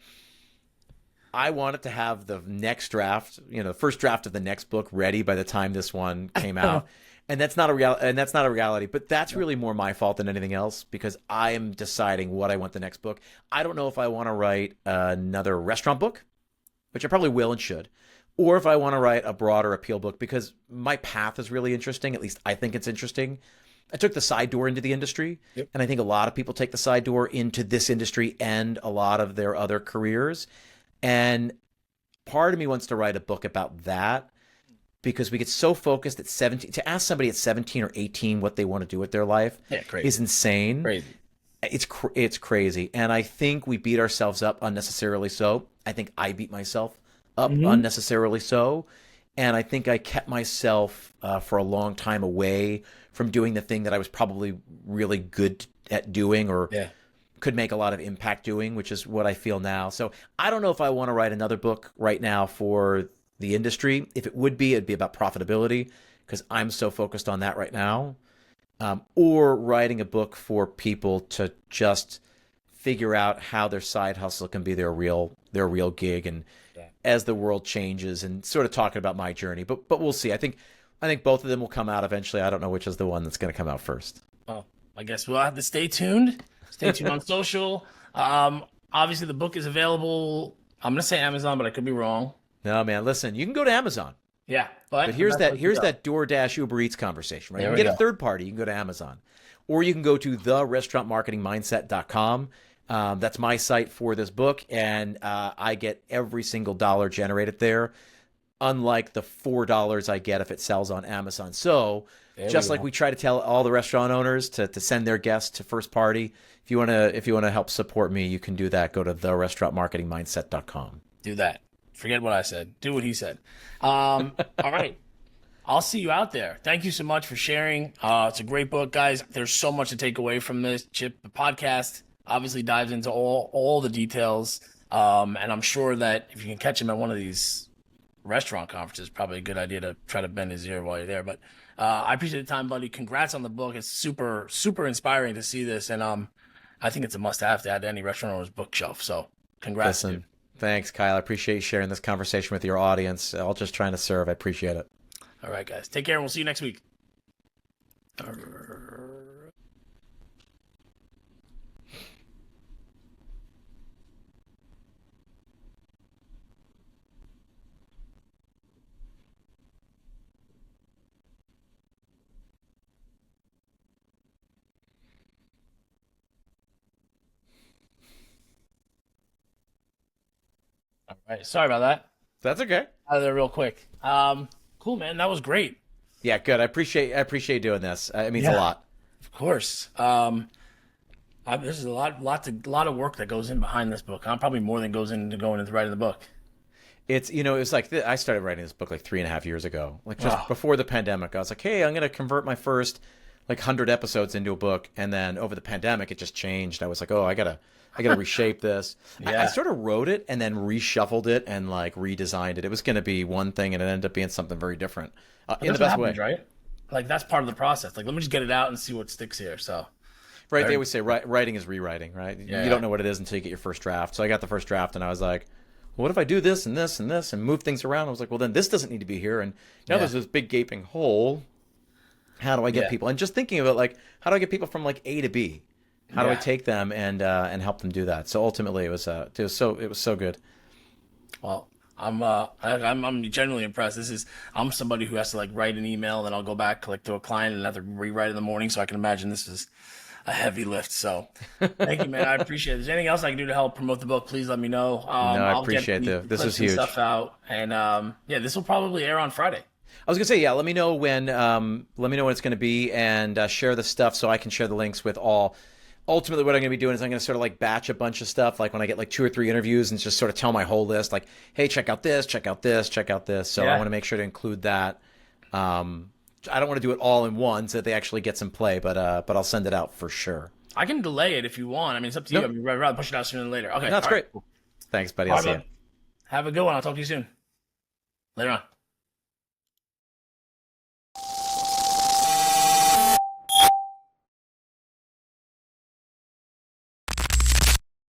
I wanted to have the next draft, the first draft of the next book ready by the time this one came out, and that's not a reality. But that's really more my fault than anything else, because I am deciding what I want the next book. I don't know if I want to write another restaurant book, which I probably will and should. Or if I want to write a broader appeal book, because my path is really interesting. At least I think it's interesting. I took the side door into the industry, and I think a lot of people take the side door into this industry and a lot of their other careers. And part of me wants to write a book about that, because we get so focused at 17. To ask somebody at 17 or 18 what they want to do with their life is insane. Crazy. It's crazy. And I think we beat ourselves up unnecessarily so. I think I beat myself up unnecessarily so. And I think I kept myself for a long time away from doing the thing that I was probably really good at doing, or could make a lot of impact doing, which is what I feel now. So I don't know if I want to write another book right now for the industry. If it would be, it'd be about profitability, because I'm so focused on that right now. Or writing a book for people to just figure out how their side hustle can be their real gig, and as the world changes, and sort of talking about my journey. But we'll see. I think both of them will come out eventually. I don't know which is the one that's going to come out first. Well, I guess we'll have to stay tuned. Stay tuned on social. Obviously, the book is available. I'm going to say Amazon, but I could be wrong. No, man. Listen, you can go to Amazon. Yeah, but here's that DoorDash Uber Eats conversation, right? You can get a third party. You can go to Amazon, or you can go to therestaurantmarketingmindset.com. That's my site for this book, and I get every single dollar generated there, unlike the $4 I get if it sells on Amazon. So just like we try to tell all the restaurant owners to send their guests to first party, if you want to help support me, you can do that. Go to therestaurantmarketingmindset.com. Do that. Forget what I said. Do what he said. All right. I'll see you out there. Thank you so much for sharing. It's a great book, guys. There's so much to take away from this. Chip, the podcast obviously dives into all the details. And I'm sure that if you can catch him at one of these restaurant conferences, probably a good idea to try to bend his ear while you're there. But I appreciate the time, buddy. Congrats on the book. It's super, super inspiring to see this. And I think it's a must-have to add to any restaurant owner's bookshelf. So congrats. Listen, thanks, Kyle. I appreciate you sharing this conversation with your audience. All just trying to serve. I appreciate it. All right, guys. Take care, and we'll see you next week. All right. Sorry about that. That's okay. Out of there real quick. Cool, man. That was great. Yeah, good. I appreciate you doing this. It means a lot. Of course. There's a lot of work that goes in behind this book. Probably more than goes into going into writing the book. It's, it was like, I started writing this book like 3.5 years ago, like just before the pandemic. I was like, hey, I'm going to convert my first like 100 episodes into a book. And then over the pandemic, it just changed. I was like, oh, I gotta reshape this. I sort of wrote it and then reshuffled it and like redesigned it. It was going to be one thing and it ended up being something very different in the best way. Right? Like that's part of the process. Like, let me just get it out and see what sticks here. So, right. They always say writing is rewriting, right? Yeah, you don't know what it is until you get your first draft. So I got the first draft and I was like, well, what if I do this and this and this and move things around? I was like, well, then this doesn't need to be here. And now there's this big gaping hole. How do I get people? And just thinking of it, like, how do I get people from like A to B? How do I take them and help them do that? So ultimately, it was so good. Well, I'm genuinely impressed. I'm somebody who has to like write an email, then I'll go back like to a client and have to rewrite in the morning. So I can imagine this is a heavy lift. So thank you, man. I appreciate it. If there's anything else I can do to help promote the book, please let me know. I appreciate it. This is huge. Stuff out, and this will probably air on Friday. I was gonna say, let me know when it's gonna be, and share the stuff so I can share the links with all. Ultimately, what I'm going to be doing is I'm going to sort of like batch a bunch of stuff. Like when I get like 2 or 3 interviews and just sort of tell my whole list, like, hey, check out this, check out this, check out this. So I want to make sure to include that. I don't want to do it all in one so that they actually get some play, but I'll send it out for sure. I can delay it if you want. I mean, it's up to you. I mean, I'd rather push it out sooner than later. Okay. That's great. Cool. Thanks, buddy. I'll see you. Have a good one. I'll talk to you soon. Later on.